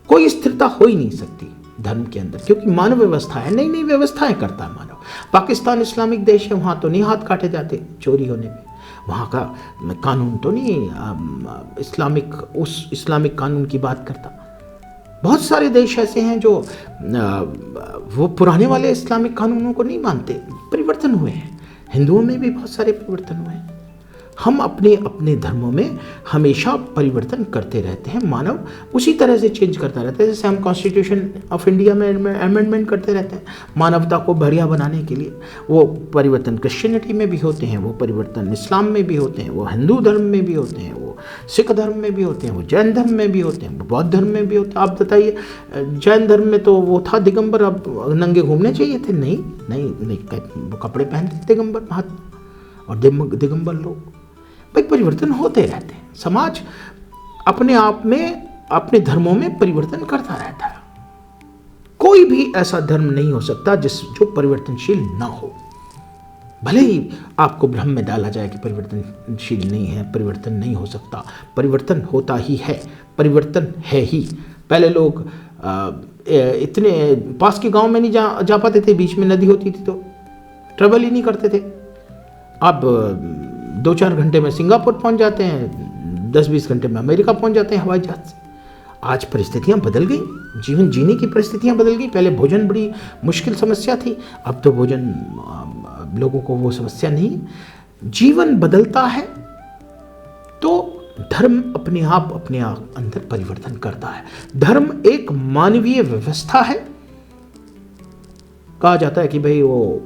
S1: कोई स्थिरता हो ही नहीं सकती धर्म के अंदर, क्योंकि मानव व्यवस्था है, नई नई व्यवस्थाएं करता है मानव। पाकिस्तान इस्लामिक देश है, वहां तो नहीं हाथ काटे जाते चोरी होने पे, वहाँ का कानून तो नहीं इस्लामिक कानून की बात करता। बहुत सारे देश ऐसे हैं जो वो पुराने वाले इस्लामिक कानूनों को नहीं मानते, परिवर्तन हुए हैं। हिंदुओं में भी बहुत सारे परिवर्तन हुए हैं। हम अपने अपने धर्मों में हमेशा परिवर्तन करते रहते हैं। मानव उसी तरह से चेंज करता रहता है, जैसे हम कॉन्स्टिट्यूशन ऑफ इंडिया में अमेंडमेंट करते रहते हैं मानवता को बढ़िया बनाने के लिए। वो परिवर्तन क्रिश्चियनिटी में भी होते हैं, वो परिवर्तन इस्लाम में भी होते हैं, वो हिंदू धर्म में भी होते हैं, वो सिख धर्म में भी होते हैं, वो जैन धर्म में भी होते हैं, वो बौद्ध धर्म में भी होते हैं। आप बताइए, जैन धर्म में तो वो था दिगंबर, अब नंगे घूमने चाहिए थे? नहीं, वो कपड़े पहनते थे दिगंबर महात्मा और दिगंबर लोग। भाई परिवर्तन होते रहते हैं। समाज अपने आप में अपने धर्मों में परिवर्तन करता रहता है। कोई भी ऐसा धर्म नहीं हो सकता जो परिवर्तनशील ना हो। भले ही आपको भ्रम में डाला जाए कि परिवर्तनशील नहीं है, परिवर्तन नहीं हो सकता, परिवर्तन होता ही है, परिवर्तन है ही। पहले लोग इतने पास के गांव में नहीं जा पाते थे, बीच में नदी होती थी तो ट्रेवल ही नहीं करते थे। अब 2-4 घंटे में सिंगापुर पहुंच जाते हैं, 10-20 घंटे में अमेरिका पहुंच जाते हैं हवाई जहाज से। आज परिस्थितियां बदल गई, जीवन जीने की परिस्थितियां बदल गई। पहले भोजन बड़ी मुश्किल समस्या थी, अब तो भोजन लोगों को वो समस्या नहीं। जीवन बदलता है तो धर्म अपने आप अंदर परिवर्तन करता है। धर्म एक मानवीय व्यवस्था है। कहा जाता है कि भाई वो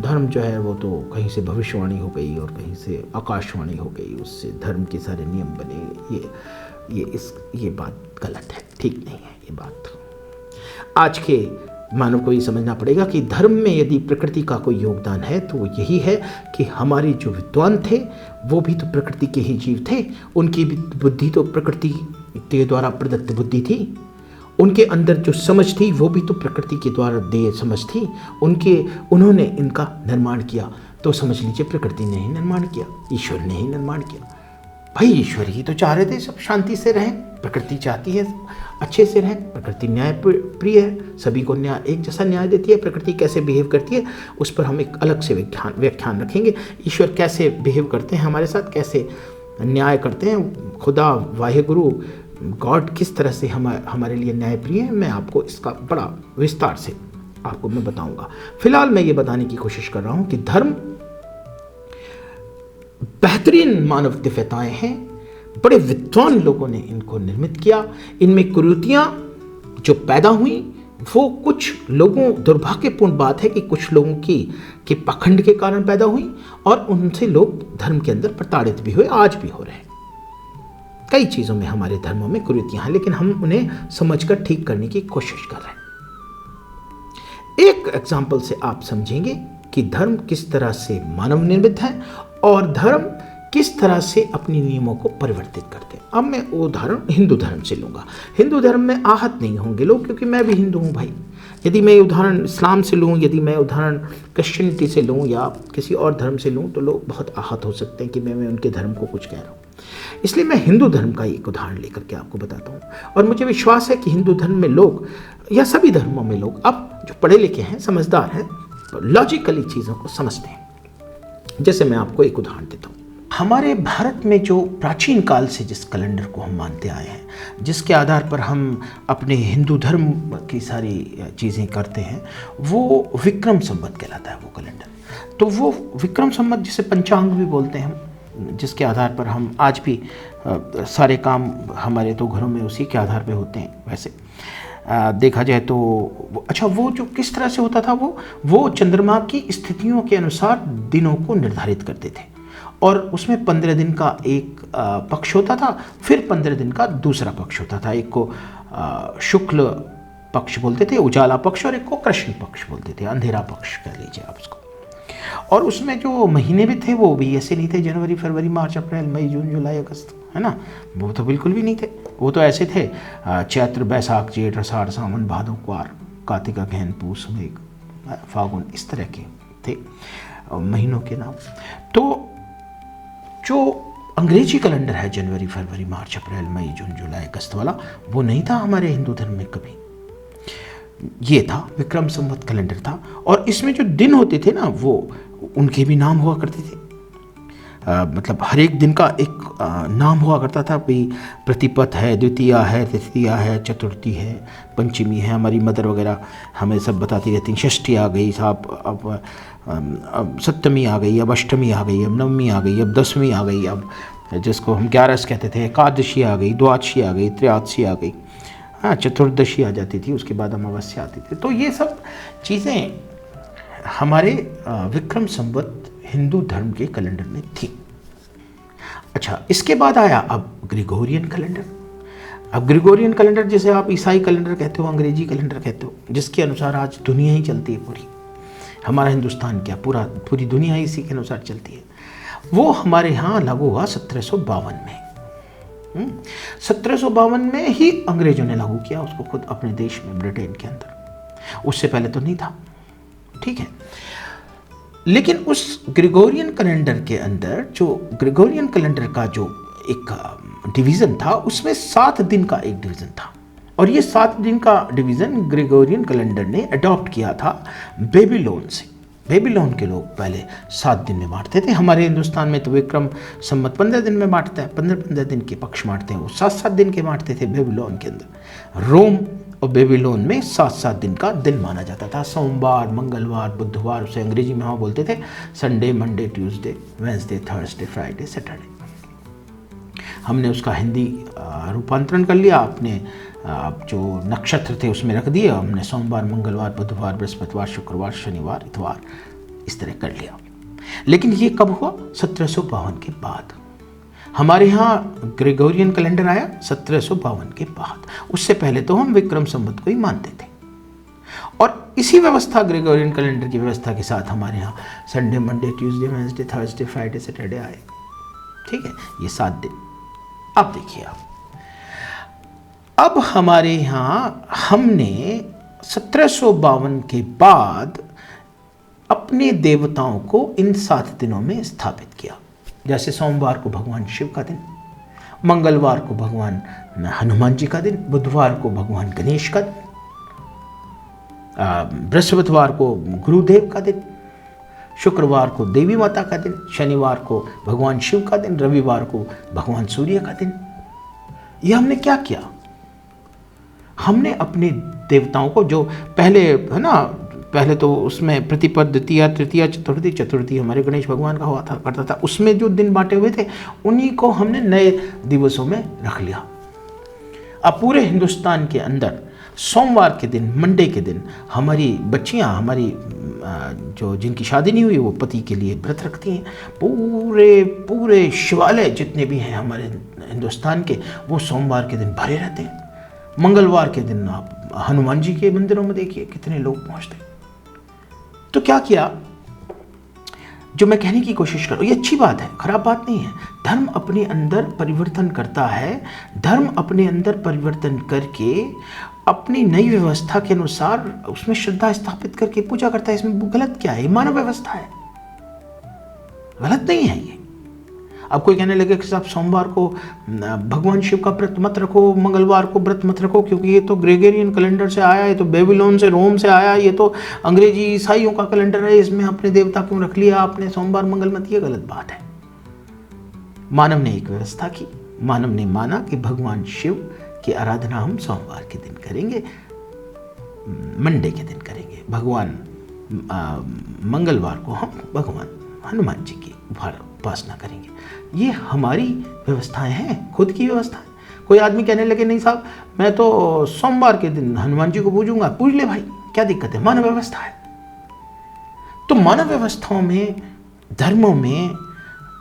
S1: धर्म जो है वो तो कहीं से भविष्यवाणी हो गई और कहीं से आकाशवाणी हो गई, उससे धर्म के सारे नियम बने। ये बात गलत है, ठीक नहीं है ये बात। आज के मानव को ये समझना पड़ेगा कि धर्म में यदि प्रकृति का कोई योगदान है तो वो यही है कि हमारे जो विद्वान थे वो भी तो प्रकृति के ही जीव थे। उनकी भी बुद्धि तो प्रकृति के द्वारा प्रदत्त बुद्धि थी। उनके अंदर जो समझ थी वो भी तो प्रकृति के द्वारा देय समझ थी। उन्होंने इनका निर्माण किया, तो समझ लीजिए प्रकृति ने ही निर्माण किया, ईश्वर ने ही निर्माण किया। भाई ईश्वर ही तो चाह रहे थे सब शांति से रहें, प्रकृति चाहती है अच्छे से रहें, प्रकृति न्याय प्रिय है, सभी को एक जैसा न्याय देती है। प्रकृति कैसे बिहेव करती है उस पर हम एक अलग से व्याख्यान रखेंगे। ईश्वर कैसे बिहेव करते हैं हमारे साथ, कैसे न्याय करते हैं, खुदा वाहेगुरु गॉड किस तरह से हमारे लिए न्यायप्रिय है, मैं आपको इसका बड़ा विस्तार से आपको मैं बताऊंगा। फिलहाल मैं ये बताने की कोशिश कर रहा हूं कि धर्म बेहतरीन मानव दिव्यताएं हैं, बड़े विद्वान लोगों ने इनको निर्मित किया। इनमें कुरीतियां जो पैदा हुई वो कुछ लोगों, दुर्भाग्यपूर्ण बात है कि कुछ लोगों की पाखंड के कारण पैदा हुई और उनसे लोग धर्म के अंदर प्रताड़ित भी हुए, आज भी हो रहे हैं। कई चीज़ों में हमारे धर्मों में कुरीतियां हैं, लेकिन हम उन्हें समझकर ठीक करने की कोशिश कर रहे हैं। एक एग्जाम्पल से आप समझेंगे कि धर्म किस तरह से मानव निर्मित है और धर्म किस तरह से अपने नियमों को परिवर्तित करते हैं। अब मैं उदाहरण हिंदू धर्म से लूँगा। हिंदू धर्म में आहत नहीं होंगे लोग, क्योंकि मैं भी हिंदू हूँ भाई। यदि मैं उदाहरण इस्लाम से लूँ, यदि मैं उदाहरण क्रिश्चियनिटी से लूँ या किसी और धर्म से लूँ, तो लोग बहुत आहत हो सकते हैं कि मैं उनके धर्म को कुछ कह रहा हूँ। इसलिए मैं हिंदू धर्म का एक उदाहरण लेकर के आपको बताता हूँ। और मुझे विश्वास है कि हिंदू धर्म में लोग या सभी धर्मों में लोग अब जो पढ़े लिखे हैं, समझदार हैं, लॉजिकली चीज़ों को समझते हैं। जैसे मैं आपको एक उदाहरण देता हूँ। हमारे भारत में जो प्राचीन काल से जिस कैलेंडर को हम मानते आए हैं, जिसके आधार पर हम अपने हिंदू धर्म की सारी चीज़ें करते हैं, वो विक्रम संवत कहलाता है वो कैलेंडर। तो वो विक्रम संवत जिसे पंचांग भी बोलते हैं हम, जिसके आधार पर हम आज भी सारे काम हमारे तो घरों में उसी के आधार पे होते हैं। वैसे देखा जाए तो अच्छा, वो जो किस तरह से होता था, वो चंद्रमा की स्थितियों के अनुसार दिनों को निर्धारित करते थे और उसमें 15 दिन का एक पक्ष होता था, फिर 15 दिन का दूसरा पक्ष होता था। एक को शुक्ल पक्ष बोलते थे, उजाला पक्ष, और एक को कृष्ण पक्ष बोलते थे, अंधेरा पक्ष कह लीजिए आप उसको। और उसमें जो महीने भी थे वो भी ऐसे नहीं थे जनवरी, फरवरी, मार्च, अप्रैल, मई, जून, जुलाई, अगस्त, है ना। वो तो बिल्कुल भी नहीं थे। वो तो ऐसे थे चैत्र, बैसाख, जेठ, आषाढ़, सावन, भादो, क्वार, कार्तिक, अगहन, पूस, मेघ, फागुन, इस तरह के थे महीनों के नाम। तो जो अंग्रेजी कैलेंडर है जनवरी, फरवरी, मार्च, अप्रैल, मई, जून, जुलाई, अगस्त वाला, वो नहीं था हमारे हिंदू धर्म में कभी। ये था विक्रम संवत कैलेंडर था। और इसमें जो दिन होते थे ना, वो उनके भी नाम हुआ करते थे। मतलब हर एक दिन का एक नाम हुआ करता था। भाई प्रतिपद है, द्वितीया है, तृतीया है, चतुर्थी है, पंचमी है। हमारी मदर वगैरह हमें सब बताती रहती, षष्ठी आ गई साहब, अब सप्तमी आ गई, अब अष्टमी आ गई, अब नवमी आ गई, अब दसवीं आ गई, अब जिसको हम 11 कहते थे, एकादशी आ गई, द्वादशी आ गई, त्रयोदशी आ गई, हाँ चतुर्दशी आ जाती थी, उसके बाद अमावस्या आती थी। तो ये सब चीज़ें हमारे विक्रम संवत हिंदू धर्म के कैलेंडर में थी। अच्छा, इसके बाद आया अब ग्रेगोरियन कैलेंडर। अब ग्रेगोरियन कैलेंडर जिसे आप ईसाई कैलेंडर कहते हो, अंग्रेजी कैलेंडर कहते हो, जिसके अनुसार आज दुनिया ही चलती है पूरी। हमारा हिंदुस्तान क्या, पूरी दुनिया ही इसी के अनुसार चलती है। वो हमारे यहाँ लागू हुआ 1752 में। 1752 में ही अंग्रेजों ने लागू किया उसको खुद अपने देश में, ब्रिटेन के अंदर। उससे पहले तो नहीं था, ठीक है। लेकिन उस ग्रेगोरियन कैलेंडर के अंदर, जो ग्रेगोरियन कैलेंडर का जो एक डिवीज़न था, उसमें 7 दिन का एक डिवीज़न था। और ये 7 दिन का डिवीज़न ग्रेगोरियन कैलेंडर ने अडॉप्ट किया था बेबीलोन से। बेबीलोन के लोग पहले 7 दिन में बांटते थे। हमारे हिंदुस्तान में तो विक्रम संवत 15 दिन में बांटता है, 15-15 दिन के पक्ष बांटते हैं। वो 7-7 दिन के बांटते थे बेबीलोन के अंदर। रोम और बेबीलोन में 7-7 दिन का दिन माना जाता था। सोमवार, मंगलवार, बुधवार, उसे अंग्रेजी में वहाँ बोलते थे Sunday, Monday, Tuesday, Wednesday, Thursday, Friday, Saturday. हमने उसका हिंदी रूपांतरण कर लिया, अपने जो नक्षत्र थे उसमें रख दिए। हमने सोमवार, मंगलवार, बुधवार, बृहस्पतिवार, शुक्रवार, शनिवार, इतवार इस तरह कर लिया। लेकिन ये कब हुआ? 1752 के बाद। हमारे यहाँ ग्रेगोरियन कैलेंडर आया 1752 के बाद। उससे पहले तो हम विक्रम संवत को ही मानते थे। और इसी व्यवस्था, ग्रेगोरियन कैलेंडर की व्यवस्था के साथ हमारे यहाँ Sunday, Monday, Tuesday, Wednesday, Thursday, Friday, Saturday आए। ठीक है, ये 7 दिन। अब देखिए अब हमारे यहाँ हमने 1752 के बाद अपने देवताओं को इन 7 दिनों में स्थापित किया। जैसे सोमवार को भगवान शिव का दिन, मंगलवार को भगवान हनुमान जी का दिन, बुधवार को भगवान गणेश का दिन, बृहस्पतिवार को गुरुदेव का दिन, शुक्रवार को देवी माता का दिन, शनिवार को भगवान शिव का दिन, रविवार को भगवान सूर्य का दिन। यह हमने क्या किया? हमने अपने देवताओं को, जो पहले है ना पहले तो उसमें प्रतिपद, द्वितीया, तृतीया, चतुर्थी, चतुर्थी हमारे गणेश भगवान का हुआ था करता था, उसमें जो दिन बांटे हुए थे उन्हीं को हमने नए दिवसों में रख लिया। अब पूरे हिंदुस्तान के अंदर सोमवार के दिन, मंडे के दिन हमारी बच्चियां, हमारी जो जिनकी शादी नहीं हुई वो पति के लिए व्रत रखती हैं। पूरे पूरे शिवालय जितने भी हैं हमारे हिंदुस्तान के, वो सोमवार के दिन भरे रहते हैं। मंगलवार के दिन आप हनुमान जी के मंदिरों में देखिए कितने लोग पहुंचते हैं। तो क्या किया, जो मैं कहने की कोशिश कर रहा हूँ, ये अच्छी बात है, खराब बात नहीं है। धर्म अपने अंदर परिवर्तन करता है। धर्म अपने अंदर परिवर्तन करके अपनी नई व्यवस्था के अनुसार उसमें श्रद्धा स्थापित करके पूजा करता है। इसमें गलत क्या है? ये मानव व्यवस्था है, गलत नहीं है ये। अब कोई कहने लगे कि साहब सोमवार को भगवान शिव का व्रत मत रखो, मंगलवार को व्रत मत रखो, क्योंकि ये तो ग्रेगोरियन कैलेंडर से आया, ये तो बेबीलोन से, रोम से आया, ये तो अंग्रेजी ईसाइयों का कैलेंडर है, इसमें अपने देवता क्यों रख लिया आपने, सोमवार मंगल मत। ये गलत बात है। मानव ने एक व्यवस्था की, मानव ने माना कि भगवान शिव की आराधना हम सोमवार के दिन करेंगे, मंडे के दिन करेंगे, भगवान मंगलवार को हम भगवान हनुमान जी की उपासना करेंगे। ये हमारी व्यवस्थाएं हैं, खुद की व्यवस्थाएं। कोई आदमी कहने लगे नहीं साहब मैं तो सोमवार के दिन हनुमान जी को पूजूंगा, पूज ले भाई, क्या दिक्कत है, मानव व्यवस्था है। तो मानव व्यवस्थाओं में, धर्मों में,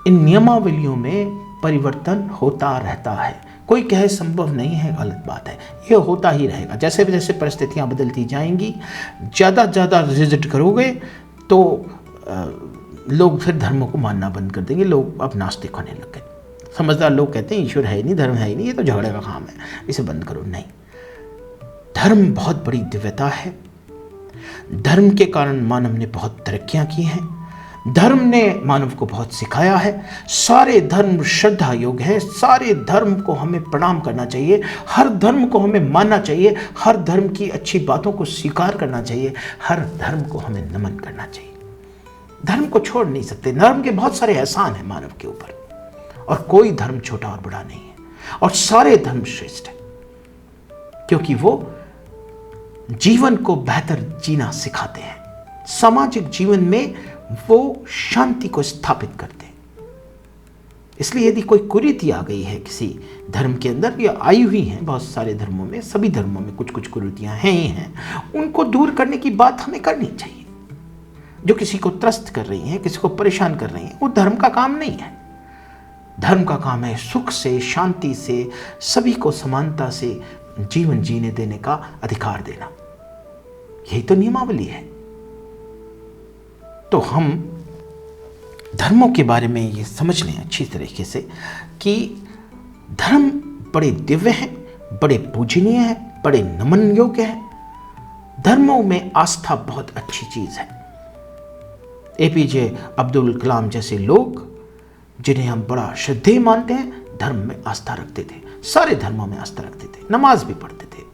S1: इन नियमावलियों में परिवर्तन होता रहता है। कोई कहे संभव नहीं है, गलत बात है, ये होता ही रहेगा। जैसे जैसे परिस्थितियां बदलती जाएंगी, ज़्यादा रिजिट करोगे तो लोग फिर धर्मों को मानना बंद कर देंगे। लोग अब नास्तिक होने लग गए। समझदार लोग कहते हैं ईश्वर है ही नहीं, धर्म है ही नहीं, ये तो झगड़े का काम है, इसे बंद करो। नहीं, धर्म बहुत बड़ी दिव्यता है। धर्म के कारण मानव ने बहुत तरक्कियां की हैं। धर्म ने मानव को बहुत सिखाया है। सारे धर्म श्रद्धा योग्य है। सारे धर्म को हमें प्रणाम करना चाहिए, हर धर्म को हमें मानना चाहिए, हर धर्म की अच्छी बातों को स्वीकार करना चाहिए, हर धर्म को हमें नमन करना चाहिए। धर्म को छोड़ नहीं सकते। धर्म के बहुत सारे एहसान हैं मानव के ऊपर, और कोई धर्म छोटा और बड़ा नहीं है, और सारे धर्म श्रेष्ठ है, क्योंकि वो जीवन को बेहतर जीना सिखाते हैं। सामाजिक जीवन में वो शांति को स्थापित करते हैं। इसलिए यदि कोई कुरीति आ गई है किसी धर्म के अंदर, या आई हुई है बहुत सारे धर्मों में, सभी धर्मों में कुछ कुछ कुरीतियां हैं ही हैं, उनको दूर करने की बात हमें करनी चाहिए। जो किसी को त्रस्त कर रही हैं, किसी को परेशान कर रही हैं, वो धर्म का काम नहीं है। धर्म का काम है सुख से, शांति से, सभी को समानता से जीवन जीने देने का अधिकार देना। यही तो नियमावली है। तो हम धर्मों के बारे में ये समझ लें अच्छी तरीके से कि धर्म बड़े दिव्य हैं, बड़े पूजनीय हैं, बड़े नमन योग्य हैं। धर्मों में आस्था बहुत अच्छी चीज है। एपीजे अब्दुल कलाम जैसे लोग, जिन्हें हम बड़ा श्रद्धेय मानते हैं, धर्म में आस्था रखते थे, सारे धर्मों में आस्था रखते थे, नमाज भी पढ़ते थे।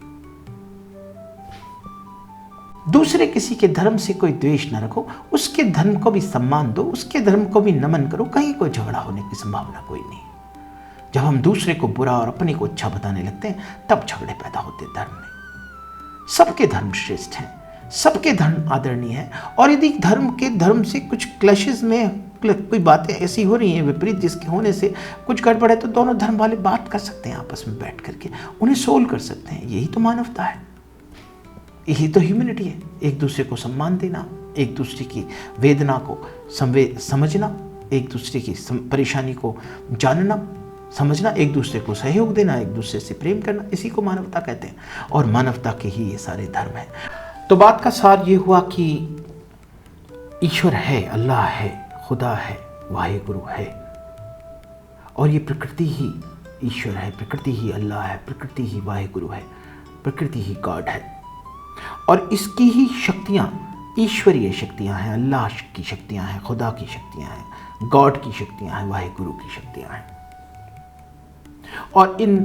S1: दूसरे किसी के धर्म से कोई द्वेष न रखो, उसके धर्म को भी सम्मान दो, उसके धर्म को भी नमन करो, कहीं कोई झगड़ा होने की संभावना कोई नहीं। जब हम दूसरे को बुरा और अपने को अच्छा बताने लगते हैं, तब झगड़े पैदा होते धर्म में। सबके धर्म श्रेष्ठ हैं, सबके धर्म आदरणीय है। और यदि धर्म से कुछ क्लैशेस में कोई बातें ऐसी हो रही हैं विपरीत, जिसके होने से कुछ गड़बड़ है, तो दोनों धर्म वाले बात कर सकते हैं आपस में बैठ करके, उन्हें सोल्व कर सकते हैं। यही तो मानवता है, यही तो ह्यूमैनिटी है। एक दूसरे को सम्मान देना, एक दूसरे की वेदना को समझना, एक दूसरे की परेशानी को जानना समझना, एक दूसरे को सहयोग देना, एक दूसरे से प्रेम करना, इसी को मानवता कहते हैं। और मानवता के ही ये सारे धर्म हैं। तो बात का सार ये हुआ कि ईश्वर है, अल्लाह है, खुदा है, वाहिगुरु है, और ये प्रकृति ही ईश्वर है, प्रकृति ही अल्लाह है, प्रकृति ही वाहिगुरु है, प्रकृति ही गॉड है। और इसकी ही शक्तियाँ ईश्वरीय शक्तियाँ हैं, अल्लाह की शक्तियाँ हैं, खुदा की शक्तियाँ हैं, गॉड की शक्तियाँ हैं, वाहिगुरु की शक्तियाँ हैं। और इन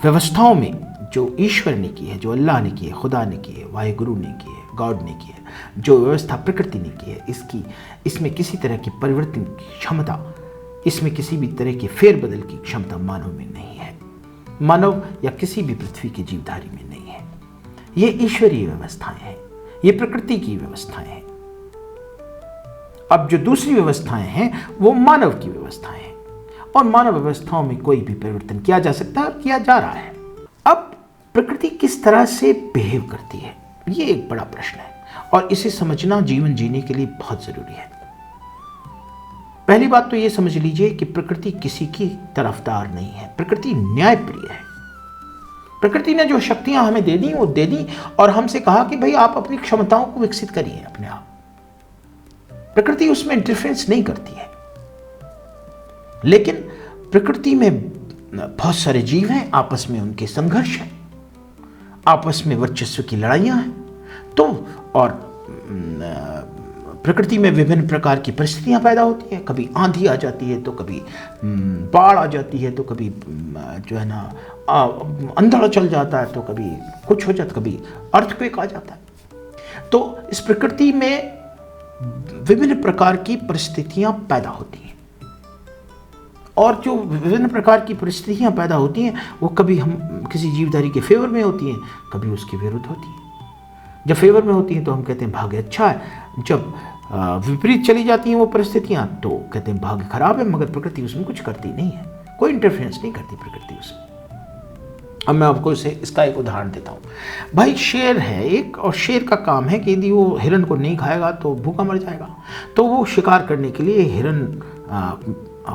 S1: व्यवस्थाओं में जो ईश्वर ने की है, जो अल्लाह ने की है, खुदा ने की है, वाहिगुरु ने की है, गॉड ने की है, जो व्यवस्था प्रकृति ने की है, इसमें किसी तरह की परिवर्तन की क्षमता, इसमें किसी भी तरह के फेरबदल की क्षमता मानव में नहीं है, मानव या किसी भी पृथ्वी के जीवधारी में नहीं है। ये ईश्वरीय व्यवस्थाएं हैं। ये प्रकृति की व्यवस्थाएं हैं। अब जो दूसरी व्यवस्थाएं हैं वो मानव की व्यवस्थाएं हैं, और मानव व्यवस्थाओं में कोई भी परिवर्तन किया जा सकता है और किया जा रहा है। अब प्रकृति किस तरह से बिहेव करती है, ये एक बड़ा प्रश्न है, और इसे समझना जीवन जीने के लिए बहुत जरूरी है। पहली बात तो ये समझ लीजिए कि प्रकृति किसी की तरफदार नहीं है, प्रकृति न्यायप्रिय है। प्रकृति ने जो शक्तियां हमें दे दी वो दे दी, और हमसे कहा कि भाई आप अपनी क्षमताओं को विकसित करिए अपने आप। प्रकृति उसमें इंटरफेरेंस नहीं करती है। लेकिन प्रकृति में बहुत सारे जीव हैं, आपस में उनके संघर्ष हैं, आपस में वर्चस्व की लड़ाइयां हैं। तो और प्रकृति में विभिन्न प्रकार की परिस्थितियां पैदा होती हैं। कभी आंधी आ जाती है, तो कभी बाढ़ आ जाती है, तो कभी जो है ना अंधड़ चल जाता है, तो कभी कुछ हो जाता, कभी अर्थक्वेक आ जाता है। तो इस प्रकृति में विभिन्न प्रकार की परिस्थितियां पैदा होती हैं, और जो विभिन्न प्रकार की परिस्थितियां पैदा होती हैं वो कभी हम किसी जीवधारी के फेवर में होती हैं, कभी उसके विरुद्ध होती हैं। जब फेवर में होती हैं तो हम कहते हैं भाग्य अच्छा है, जब विपरीत चली जाती हैं वो परिस्थितियां तो कहते हैं भाग्य खराब है। मगर प्रकृति उसमें कुछ करती नहीं है, कोई इंटरफेरेंस नहीं करती प्रकृति उसमें। अब मैं आपको इसका एक उदाहरण देता हूँ। भाई शेर है एक, और शेर का काम है कि यदि वो हिरन को नहीं खाएगा तो भूखा मर जाएगा। तो वो शिकार करने के लिए हिरन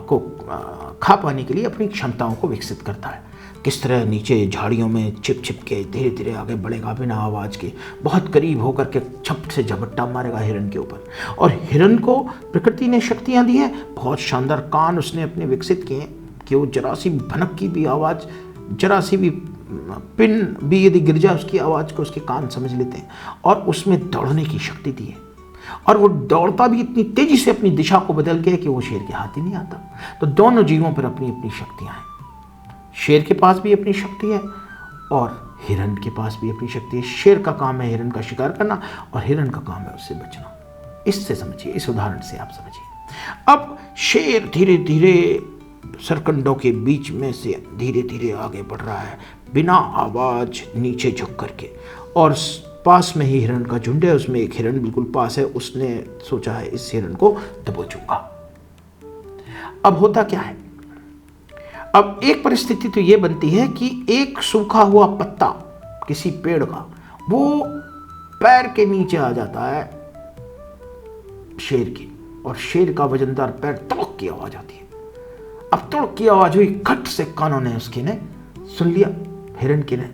S1: को खा पाने के लिए अपनी क्षमताओं को विकसित करता है। किस तरह नीचे झाड़ियों में छिप छिप के धीरे धीरे आगे बढ़ेगा बिना आवाज़ के, बहुत करीब होकर के छप से झपट्टा मारेगा हिरन के ऊपर। और हिरन को प्रकृति ने शक्तियाँ दी हैं, बहुत शानदार कान उसने अपने विकसित किए कि वो जरा सी भनक की भी आवाज़, जरा सी भी पिन भी यदि गिर जाए उसकी आवाज़ को उसके कान समझ लेते हैं। और उसमें दौड़ने की शक्ति दी है, और वो दौड़ता भी इतनी तेजी से अपनी दिशा को बदल के कि वो शेर के हाथ ही नहीं आता। तो दोनों जीवों पर अपनी अपनी शक्तियां हैं। शेर के पास भी अपनी शक्ति है और हिरन के पास भी अपनी शक्ति है। शेर का काम है हिरन का शिकार करना, और हिरन का काम है उससे बचना। इससे समझिए, इस उदाहरण से आप समझिए। अब शेर धीरे धीरे सरकंडों के बीच में से धीरे धीरे आगे बढ़ रहा है बिना आवाज, नीचे झुक करके, और पास में ही हिरन का झुंड है, उसमें एक हिरन बिल्कुल पास है। उसने सोचा है इस हिरन को दबोचूंगा। अब होता क्या है, अब एक परिस्थिति तो ये बनती है कि एक सूखा हुआ पत्ता किसी पेड़ का वो पैर के नीचे आ जाता है शेर की, और शेर का वजनदार पैर तड़क की आवाज आती है। अब तड़क की आवाज हुई, खट से कानों ने उसके ने सुन लिया, हिरन के ने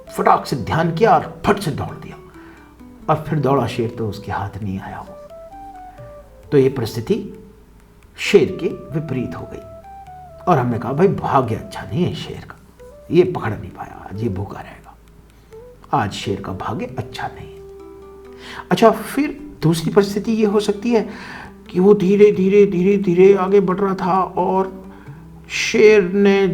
S1: फटाक से ध्यान किया और फट से दौड़ दिया, और फिर दौड़ा शेर तो उसके हाथ नहीं आया वो। तो ये परिस्थिति शेर के विपरीत हो गई, और हमने कहा भाई भाग्य अच्छा नहीं है शेर का, ये पकड़ नहीं पाया, आज ये भूखा रहेगा, आज शेर का भाग्य अच्छा नहीं है। अच्छा, फिर दूसरी परिस्थिति ये हो सकती है कि वो धीरे धीरे धीरे धीरे आगे बढ़ रहा था, और शेर ने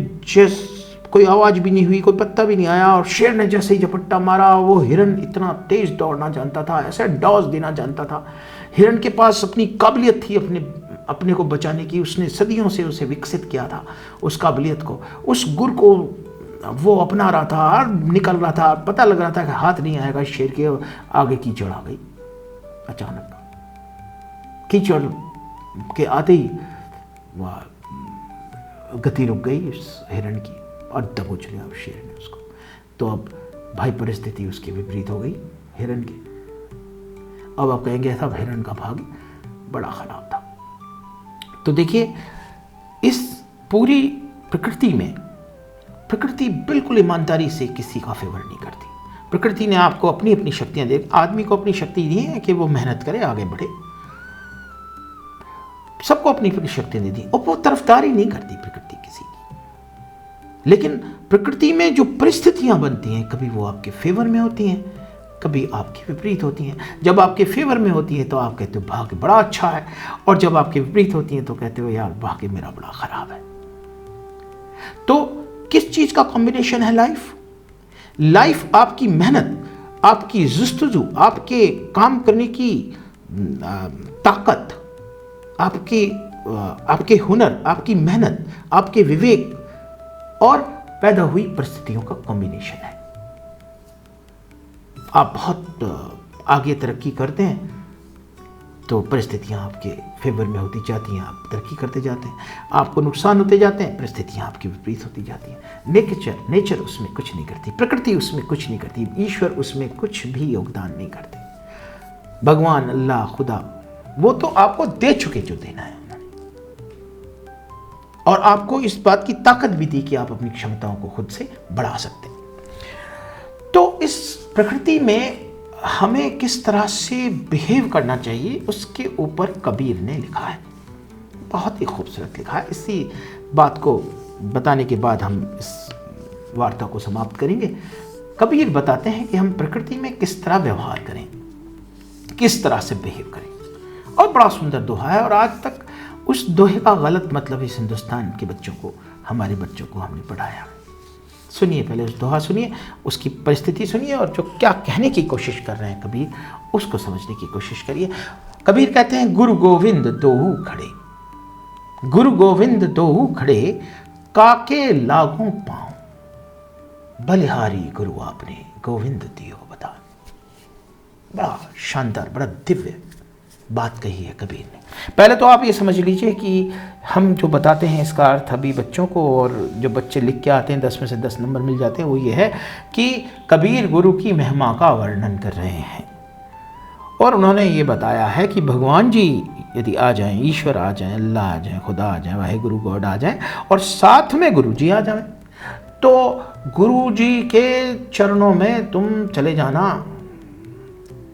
S1: कोई आवाज भी नहीं हुई, कोई पत्ता भी नहीं आया, और शेर ने जैसे ही झपट्टा मारा, वो हिरन इतना तेज दौड़ना जानता था, ऐसा डॉज देना जानता था। हिरन के पास अपनी काबिलियत थी अपने को बचाने की, उसने सदियों से उसे विकसित किया था, उस काबिलियत को, उस गुर को वो अपना रहा था, और निकल रहा था। पता लग रहा था कि हाथ नहीं आएगा शेर के, आगे कीचड़ आ गई। अचानक कीचड़ के आते ही गति रुक गई उस हिरन की, और दबोच लिया उस शेर ने उसको। तो अब भाई परिस्थिति उसकी विपरीत हो गई हिरन की। अब आप कहेंगे साहब हिरन का भाग्य बड़ा खराब था। तो देखिए, इस पूरी प्रकृति में प्रकृति बिल्कुल ईमानदारी से किसी का फेवर नहीं करती। प्रकृति ने आपको अपनी अपनी शक्तियां दी, आदमी को अपनी शक्ति दी है कि वो मेहनत करे, आगे बढ़े, सबको अपनी अपनी शक्तियां दे दी, और वो तरफदारी नहीं करती प्रकृति किसी की। लेकिन प्रकृति में जो परिस्थितियां बनती हैं, कभी वो आपके फेवर में होती हैं, कभी आपके विपरीत होती हैं। जब आपके फेवर में होती है तो आप कहते हो भाग्य बड़ा अच्छा है, और जब आपके विपरीत होती हैं तो कहते हो यार भाग्य मेरा बड़ा खराब है। तो किस चीज का कॉम्बिनेशन है लाइफ? लाइफ आपकी मेहनत, आपकी जुस्तजू, आपके काम करने की ताकत, आपके हुनर, आपकी मेहनत, आपके विवेक और पैदा हुई परिस्थितियों का कॉम्बिनेशन है। आप बहुत आगे तरक्की करते हैं तो परिस्थितियाँ आपके फेवर में होती जाती हैं, आप तरक्की करते जाते हैं। आपको नुकसान होते जाते हैं, परिस्थितियाँ आपकी विपरीत होती जाती हैं। नेचर उसमें कुछ नहीं करती, प्रकृति उसमें कुछ नहीं करती, ईश्वर उसमें कुछ भी योगदान नहीं करते। भगवान, अल्लाह, खुदा, वो तो आपको दे चुके जो देना है उन्होंने, और आपको इस बात की ताकत भी दी कि आप अपनी क्षमताओं को खुद से बढ़ा सकते हैं। तो इस प्रकृति में हमें किस तरह से बिहेव करना चाहिए उसके ऊपर कबीर ने लिखा है, बहुत ही खूबसूरत लिखा है। इसी बात को बताने के बाद हम इस वार्ता को समाप्त करेंगे। कबीर बताते हैं कि हम प्रकृति में किस तरह व्यवहार करें, किस तरह से बिहेव करें, और बड़ा सुंदर दोहा है। और आज तक उस दोहे का गलत मतलब इस हिंदुस्तान के बच्चों को, हमारे बच्चों को हमने पढ़ाया। सुनिए, पहले उस दोहा सुनिए, उसकी परिस्थिति सुनिए, और जो क्या कहने की कोशिश कर रहे हैं कबीर, उसको समझने की कोशिश करिए। कबीर कहते हैं, गुरु गोविंद दोहू खड़े, गुरु गोविंद दोहू खड़े, काके लागू पाँव, बलिहारी गुरु आपने गोविंद दियो बता। बड़ा शानदार, बड़ा दिव्य बात कही है कबीर ने। पहले तो आप ये समझ लीजिए कि हम जो बताते हैं इसका अर्थ अभी बच्चों को, और जो बच्चे लिख के आते हैं 10 में से 10 नंबर मिल जाते हैं, वो ये है कि कबीर गुरु की महिमा का वर्णन कर रहे हैं। और उन्होंने ये बताया है कि भगवान जी यदि आ जाएं, ईश्वर आ जाएं, अल्लाह आ जाएं, खुदा आ जाएं, वाहिगुरु गॉड आ जाएं, और साथ में गुरु जी आ जाएं, तो गुरु जी के चरणों में तुम चले जाना,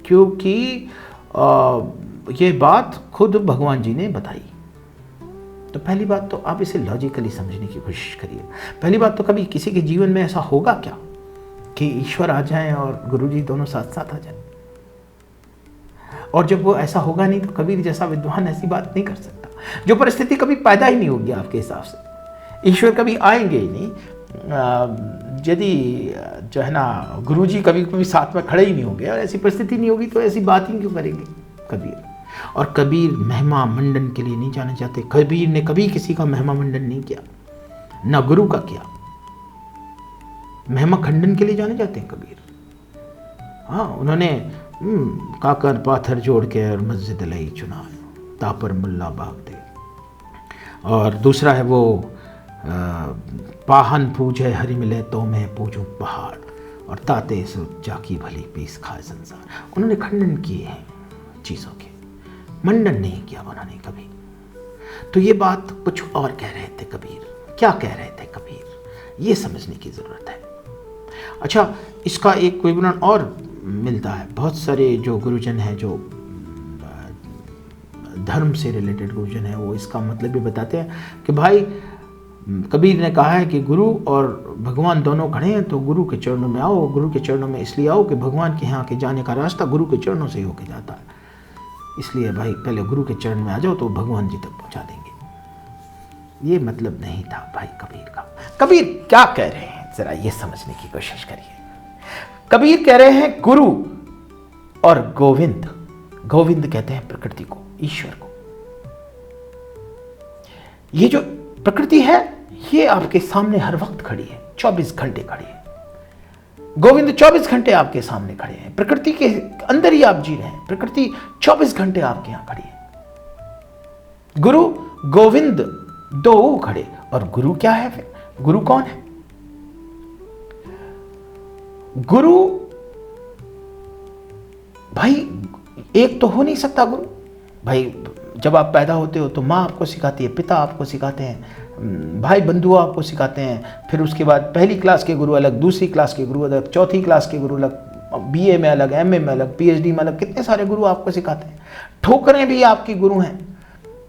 S1: क्योंकि ये बात खुद भगवान जी ने बताई। तो पहली बात तो आप इसे लॉजिकली समझने की कोशिश करिए। पहली बात तो कभी किसी के जीवन में ऐसा होगा क्या कि ईश्वर आ जाएं और गुरुजी दोनों साथ साथ आ जाएं? और जब वो ऐसा होगा नहीं तो कबीर जैसा विद्वान ऐसी बात नहीं कर सकता। जो परिस्थिति कभी पैदा ही नहीं होगी आपके हिसाब से, ईश्वर कभी आएंगे ही नहीं, यदि जो है ना गुरुजी कभी कभी साथ में खड़े ही नहीं होंगे और ऐसी परिस्थिति नहीं होगी तो ऐसी बात ही क्यों करेंगे कबीर। और कबीर महिमा मंडन के लिए नहीं जाना चाहते। कबीर ने कभी किसी का महिमा मंडन नहीं किया, ना गुरु का किया। महिमा खंडन के लिए जाने जाते हैं कबीर। हाँ, उन्होंने काकर पाथर जोड़ के और मस्जिद लई चुना, तापर मुल्ला बाग दे। और दूसरा है वो पाहन पूजे हरि मिले तो मैं पूजूं पहाड़, और ताते सो जाकी भली पीस खाए संसार। उन्होंने खंडन किए हैं चीज़ों के, मंडन नहीं किया उन्होंने कभी। तो ये बात कुछ और कह रहे थे कबीर। क्या कह रहे थे कबीर, ये समझने की ज़रूरत है। अच्छा, इसका एक विवरण और मिलता है। बहुत सारे जो गुरुजन हैं, जो धर्म से रिलेटेड गुरुजन हैं, वो इसका मतलब भी बताते हैं कि भाई कबीर ने कहा है कि गुरु और भगवान दोनों खड़े हैं, तो गुरु के चरणों में आओ। गुरु के चरणों में इसलिए आओ कि भगवान के यहाँ के जाने का रास्ता गुरु के चरणों से ही होके जाता है। इसलिए भाई पहले गुरु के चरण में आ जाओ तो भगवान जी तक पहुँचा देंगे। ये मतलब नहीं था भाई कबीर का। कबीर क्या कह रहे हैं, जरा ये समझने की कोशिश करिए। कबीर कह रहे हैं गुरु और गोविंद। गोविंद कहते हैं प्रकृति को, ईश्वर को। ये जो प्रकृति है ये आपके सामने हर वक्त खड़ी है, 24 घंटे खड़ी है। गोविंद 24 घंटे आपके सामने खड़े हैं। प्रकृति के अंदर ही आप जी रहे हैं, प्रकृति 24 घंटे आपके यहां खड़ी है। गुरु गोविंद दो खड़े। और गुरु क्या है फिर? गुरु कौन है? गुरु भाई एक तो हो नहीं सकता गुरु। भाई जब आप पैदा होते हो तो माँ आपको सिखाती है, पिता आपको सिखाते हैं, भाई बंधु आपको सिखाते हैं। फिर उसके बाद पहली क्लास के गुरु अलग, दूसरी क्लास के गुरु अलग, चौथी क्लास के गुरु अलग, बीए में अलग, एमए में अलग, पीएचडी में अलग। कितने सारे गुरु आपको सिखाते हैं। ठोकरें भी आपकी गुरु हैं,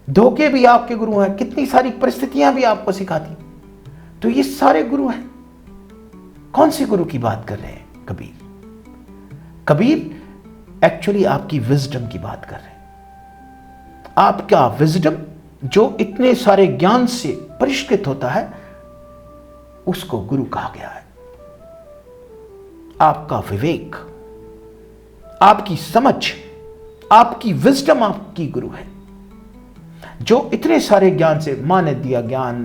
S1: धोखे भी आपके गुरु हैं, कितनी सारी परिस्थितियां भी आपको सिखाती। तो ये सारे गुरु हैं। कौन से गुरु की बात कर रहे हैं कबीर? कबीर एक्चुअली आपकी विजडम की बात कर रहे हैं। आपका विजडम जो इतने सारे ज्ञान से परिष्कृत होता है, उसको गुरु कहा गया है। आपका विवेक, आपकी समझ, आपकी विजडम आपकी गुरु है। जो इतने सारे ज्ञान से, माँ ने दिया ज्ञान,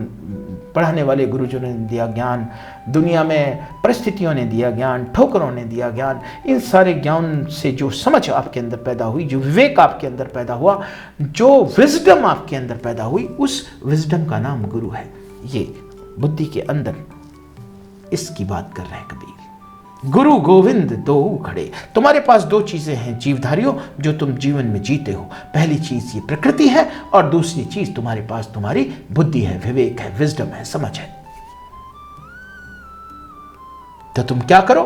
S1: पढ़ाने वाले गुरुजनों ने दिया ज्ञान, दुनिया में परिस्थितियों ने दिया ज्ञान, ठोकरों ने दिया ज्ञान, इन सारे ज्ञान से जो समझ आपके अंदर पैदा हुई, जो विवेक आपके अंदर पैदा हुआ, जो विजडम आपके अंदर पैदा हुई, उस विजडम का नाम गुरु है। ये बुद्धि के अंदर इसकी बात कर रहे हैं कबीर। गुरु गोविंद दो खड़े। तुम्हारे पास दो चीजें हैं जीवधारियों जो तुम जीवन में जीते हो। पहली चीज ये प्रकृति है और दूसरी चीज तुम्हारे पास तुम्हारी बुद्धि है, विवेक है, विजडम है, समझ है। तो तुम क्या करो?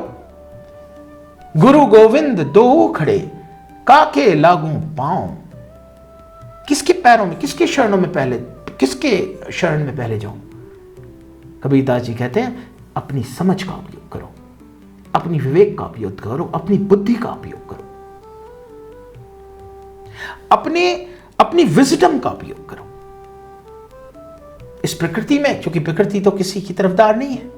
S1: गुरु गोविंद दो खड़े, काके लागू पांव। किसके पैरों में, किसके शरणों में पहले, किसके शरण में पहले जाऊं? कबीरदास जी कहते हैं अपनी समझ का उपयोग करो, अपनी विवेक का उपयोग करो, अपनी बुद्धि का उपयोग करो, अपनी विजडम का उपयोग करो इस प्रकृति में, क्योंकि प्रकृति तो किसी की तरफदार नहीं है।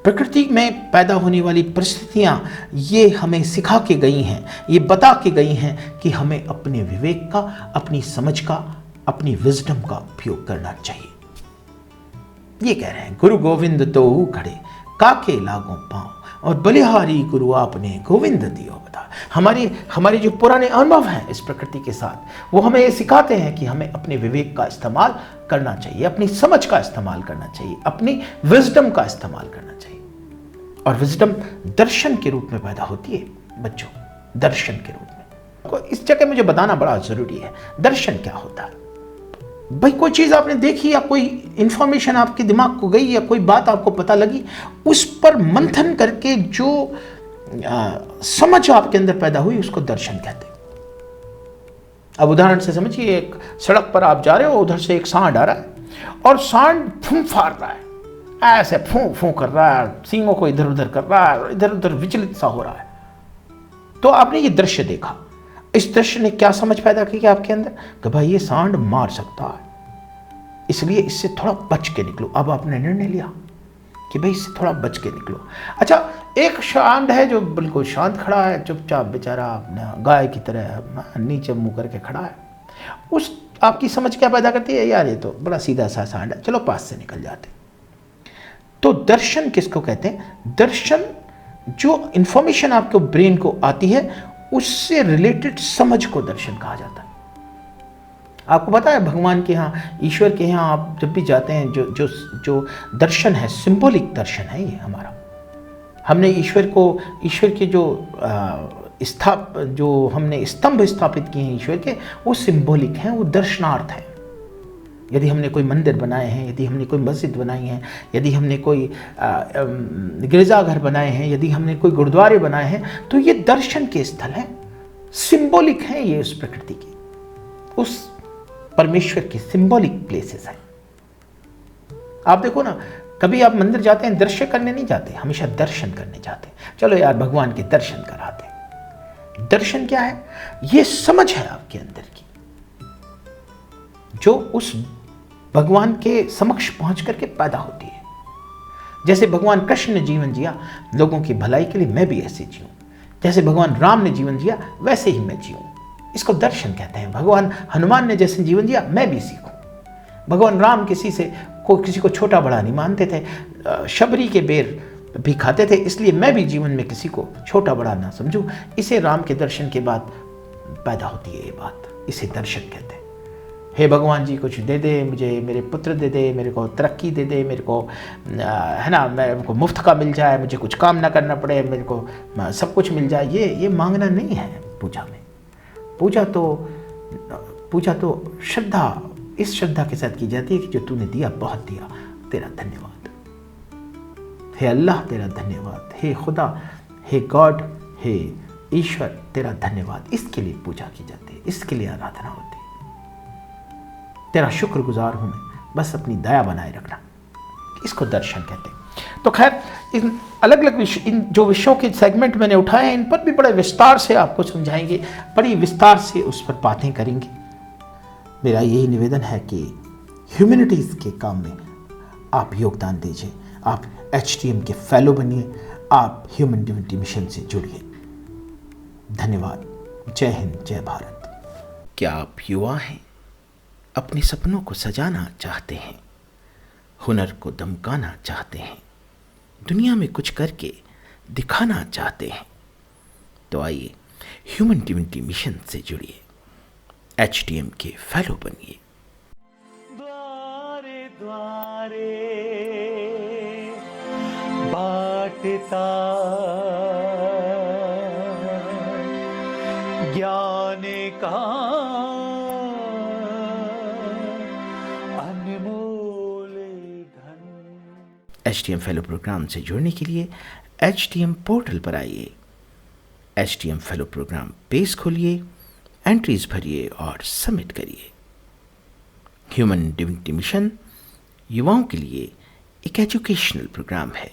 S1: प्रकृति में पैदा होने वाली परिस्थितियां ये हमें सिखा के गई हैं, ये बता के गई हैं कि हमें अपने विवेक का, अपनी समझ का, अपनी विजडम का उपयोग करना चाहिए। ये कह रहे हैं गुरु गोविंद दो खड़े, काके लागो पांव, और बलिहारी गुरु आपने गोविंद दियो बता। हमारे जो पुराने अनुभव हैं इस प्रकृति के साथ, वो हमें ये सिखाते हैं कि हमें अपने विवेक का इस्तेमाल करना चाहिए, अपनी समझ का इस्तेमाल करना चाहिए, अपनी विजडम का इस्तेमाल करना चाहिए। और विजडम दर्शन के रूप में पैदा होती है बच्चों, दर्शन के रूप में। इस जगह मुझे बताना बड़ा जरूरी है, दर्शन क्या होता है। भाई कोई चीज आपने देखी या कोई इंफॉर्मेशन आपके दिमाग को गई या कोई बात आपको पता लगी, उस पर मंथन करके जो समझ आपके अंदर पैदा हुई उसको दर्शन कहते हैं। अब उदाहरण से समझिए, एक सड़क पर आप जा रहे हो, उधर से एक सांड आ रहा है और सांड फूंफार रहा है, ऐसे फूं फूं कर रहा है, सींगों को इधर उधर कर रहा है, इधर उधर विचलित सा हो रहा है। तो आपने ये दृश्य देखा, इस दृश्य ने क्या समझ पैदा की आपके अंदर कि भाई ये सांड मार सकता है, इसलिए इससे थोड़ा बच के निकलो। अब आपने निर्णय लिया कि भाई इससे थोड़ा बच के निकलो। अच्छा, एक सांड है जो बिल्कुल शांत खड़ा है, चुपचाप बेचारा गाय की तरह नीचे मुंह करके खड़ा है। उस आपकी समझ क्या पैदा करती है? यार ये तो बड़ा सीधा सा सांड है, चलो पास से निकल जाते। तो दर्शन किसको कहते हैं? दर्शन जो इंफॉर्मेशन आपके ब्रेन को आती है उससे रिलेटेड समझ को दर्शन कहा जाता है। आपको पता है भगवान के यहाँ, ईश्वर के यहाँ आप जब भी जाते हैं, जो जो जो दर्शन है, सिंबॉलिक दर्शन है ये हमारा। हमने ईश्वर के जो हमने स्तंभ स्थापित किए हैं ईश्वर के, वो सिंबॉलिक हैं, वो दर्शनार्थ हैं। यदि हमने कोई मंदिर बनाए हैं, यदि हमने कोई मस्जिद बनाई है, यदि हमने कोई गिरजाघर बनाए हैं, यदि हमने कोई गुरुद्वारे बनाए हैं, तो ये दर्शन के स्थल हैं, सिंबॉलिक हैं ये उस प्रकृति की, उस परमेश्वर की सिंबॉलिक प्लेसेस हैं। आप देखो ना, कभी आप मंदिर जाते हैं दर्शन करने नहीं जाते, हमेशा दर्शन करने जाते हैं। चलो यार भगवान के दर्शन कराते हैं। दर्शन क्या है? ये समझ है आपके अंदर की, जो उस भगवान के समक्ष पहुंच करके पैदा होती है। जैसे भगवान कृष्ण ने जीवन जिया लोगों की भलाई के लिए, मैं भी ऐसे जीऊं। जैसे भगवान राम ने जीवन जिया वैसे ही मैं जीऊं, इसको दर्शन कहते हैं। भगवान हनुमान ने जैसे जीवन जिया मैं भी सीखूं। भगवान राम किसी को छोटा बड़ा नहीं मानते थे, शबरी के बेर भी खाते थे, इसलिए मैं भी जीवन में किसी को छोटा बड़ा ना समझूं। इसे राम के दर्शन के बाद पैदा होती है ये बात, इसे दर्शन कहते हैं। हे भगवान जी कुछ दे दे मुझे, मेरे पुत्र दे दे, मेरे को तरक्की दे दे, मेरे को है ना, मेरे को मुफ्त का मिल जाए, मुझे कुछ काम ना करना पड़े, मेरे को सब कुछ मिल जाए। ये मांगना नहीं है पूजा में। पूजा तो श्रद्धा, इस श्रद्धा के साथ की जाती है कि जो तूने दिया बहुत दिया, तेरा धन्यवाद। हे अल्लाह तेरा धन्यवाद, हे खुदा, हे गॉड, हे ईश्वर तेरा धन्यवाद। इसके लिए पूजा की जाती है, इसके लिए आराधना होती है। तेरा शुक्रगुजार हूं मैं, बस अपनी दया बनाए रखना, इसको दर्शन कहते हैं। तो खैर इन अलग अलग विषय, इन जो विषयों के सेगमेंट मैंने उठाए हैं, इन पर भी बड़े विस्तार से आपको समझाएंगे, बड़ी विस्तार से उस पर बातें करेंगे। मेरा यही निवेदन है कि ह्यूमैनिटीज़ के काम में आप योगदान दीजिए, आप HTM के फेलो बनिए, आप ह्यूमन डिविनिटी मिशन से जुड़िए। धन्यवाद। जय हिंद, जय भारत। क्या आप युवा हैं, अपने सपनों को सजाना चाहते हैं, हुनर को दमकाना चाहते हैं, दुनिया में कुछ करके दिखाना चाहते हैं, तो आइए ह्यूमन डिविनिटी मिशन से जुड़िए, HTM के फेलो बनिए।
S2: द्वारे द्वारे बाटता ज्ञान का अनमोल धन।
S1: HTM फेलो प्रोग्राम से जुड़ने के लिए HTM पोर्टल पर आइए, HTM फेलो प्रोग्राम पेज खोलिए, एंट्रीज भरिए और सबमिट करिए। ह्यूमन डिविनिटी मिशन युवाओं के लिए एक एजुकेशनल प्रोग्राम है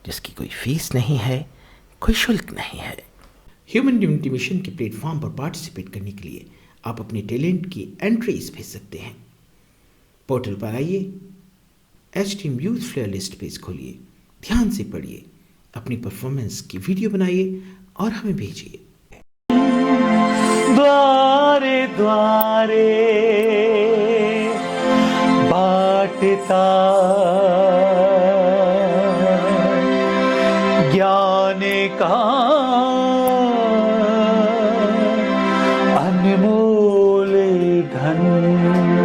S1: जिसकी कोई फीस नहीं है, कोई शुल्क नहीं है। ह्यूमन डिविनिटी मिशन के प्लेटफॉर्म पर पार्टिसिपेट करने के लिए आप अपने टैलेंट की एंट्रीज भेज सकते हैं। पोर्टल पर आइए, HTM youth flair list page खोलिए, ध्यान से पढ़िए, अपनी परफॉर्मेंस की वीडियो बनाइए और हमें भेजिए।
S2: द्वारे द्वारे बाटता ज्ञान का अनमोल धन।